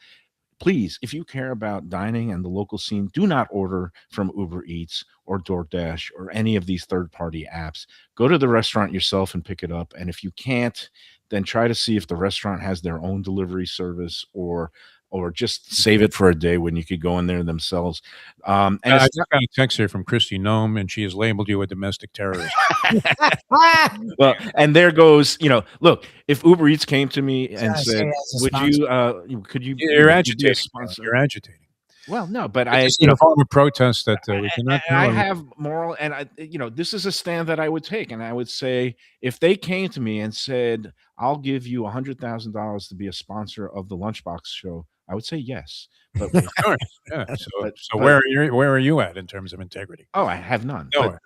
please, if you care about dining and the local scene, do not order from Uber Eats or DoorDash or any of these third-party apps. Go to the restaurant yourself and pick it up. And if you can't, then try to see if the restaurant has their own delivery service or just save it for a day when you could go in there themselves. And I just got a text here from Christy Nome, and she has labeled you a domestic terrorist. Well, and there goes, look, if Uber Eats came to me and said, could you You're agitating. Sponsor? You're agitating. Well, no, but it's a form of protest that we cannot. I have moral, and this is a stand that I would take, and I would say if they came to me and said, "I'll give you $100,000 to be a sponsor of the Lunchbox show," I would say yes. But yeah. So where are you at in terms of integrity? Oh, I have none. No.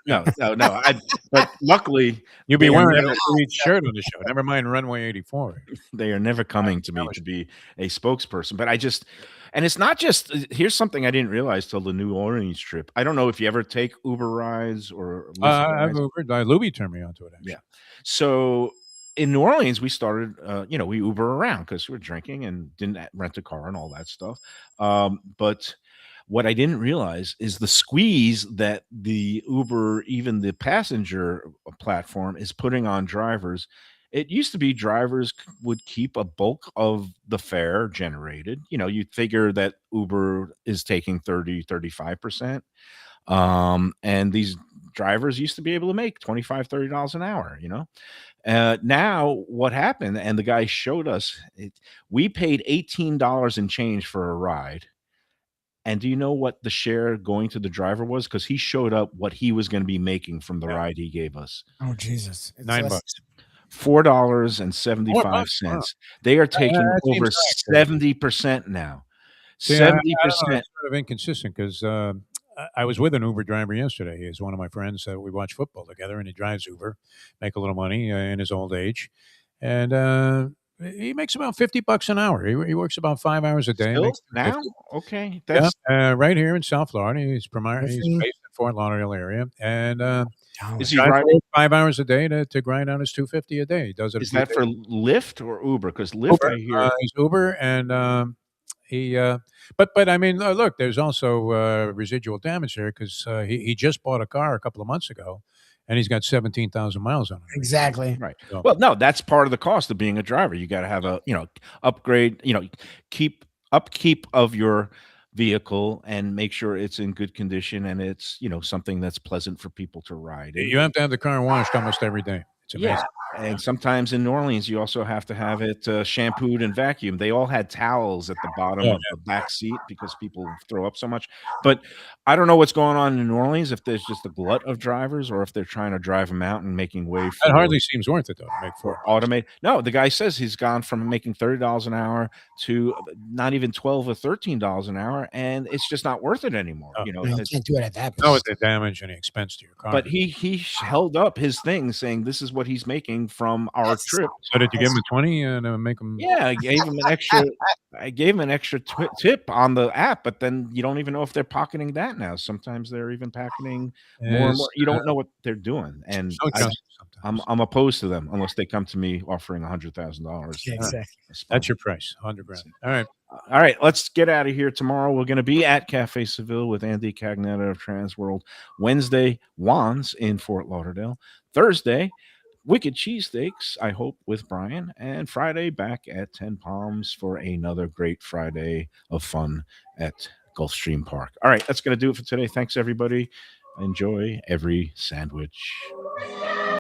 But luckily, you'll be wearing a sweet shirt on the show. Never mind Runway 84. They are never coming to me to be a spokesperson. But and it's not just. Here's something I didn't realize till the New Orleans trip. I don't know if you ever take Uber rides or. I've Ubered. Lubie turned me onto it. Actually. Yeah. So. In New Orleans, we started, we Uber around because we were drinking and didn't rent a car and all that stuff. But what I didn't realize is the squeeze that the Uber, even the passenger platform, is putting on drivers. It used to be drivers would keep a bulk of the fare generated. You'd figure that Uber is taking 30, 35%. And these drivers used to be able to make $25, $30 an hour, now what happened, and the guy showed us we paid $18 and change for a ride. And do you know what the share going to the driver was? Because he showed up what he was going to be making from the ride he gave us. Oh Jesus! It's $9. $4.75. Wow. They are taking that over seems right. 70% now. See, I don't 70%. know, it's sort of inconsistent because I was with an Uber driver yesterday. He's one of my friends. We watch football together, and he drives Uber, make a little money in his old age, and he makes about $50 an hour. He works about 5 hours a day. Still Makes now? 50. Okay. Yeah, That's right here in South Florida. He's based he? in Fort Lauderdale area, and is he drives driving? 5 hours a day to grind out his $250 a day. He does it. Is that for Lyft or Uber? Because Lyft, Uber? I hear. He's Uber, and he. But I mean, look, there's also residual damage there because he just bought a car a couple of months ago, and he's got 17,000 miles on it. Exactly. Right. So- Well, no, that's part of the cost of being a driver. You got to have a, upgrade, keep upkeep of your vehicle and make sure it's in good condition and it's, something that's pleasant for people to ride. You have to have the car washed almost every day. It's amazing. Yeah. And sometimes in New Orleans, you also have to have it shampooed and vacuumed. They all had towels at the bottom of the back seat because people throw up so much. But I don't know what's going on in New Orleans, if there's just a glut of drivers or if they're trying to drive them out and making way That hardly seems worth it, though, to make for $4. automate. No, the guy says he's gone from making $30 an hour to not even $12 or $13 an hour, and it's just not worth it anymore. Oh. No, you can't do it at that No, point. with the damage and the expense to your car. But he held up his thing saying this is what he's making from our trip. So did you give him a 20 and make him? Yeah, I gave him an extra. I gave him an extra tip on the app, but then you don't even know if they're pocketing that now. Sometimes they're even pocketing more and more. You don't know what they're doing, and I'm opposed to them unless they come to me offering $100,000. Exactly. That's your price, $100,000. All right. Let's get out of here. Tomorrow we're going to be at Cafe Seville with Andy Cagnetta of Transworld. Wednesday, Juan's in Fort Lauderdale. Thursday, Wicked Cheesesteaks, I hope, with Brian. And Friday, back at 10 Palms for another great Friday of fun at Gulfstream Park. All right, that's going to do it for today. Thanks, everybody. Enjoy every sandwich.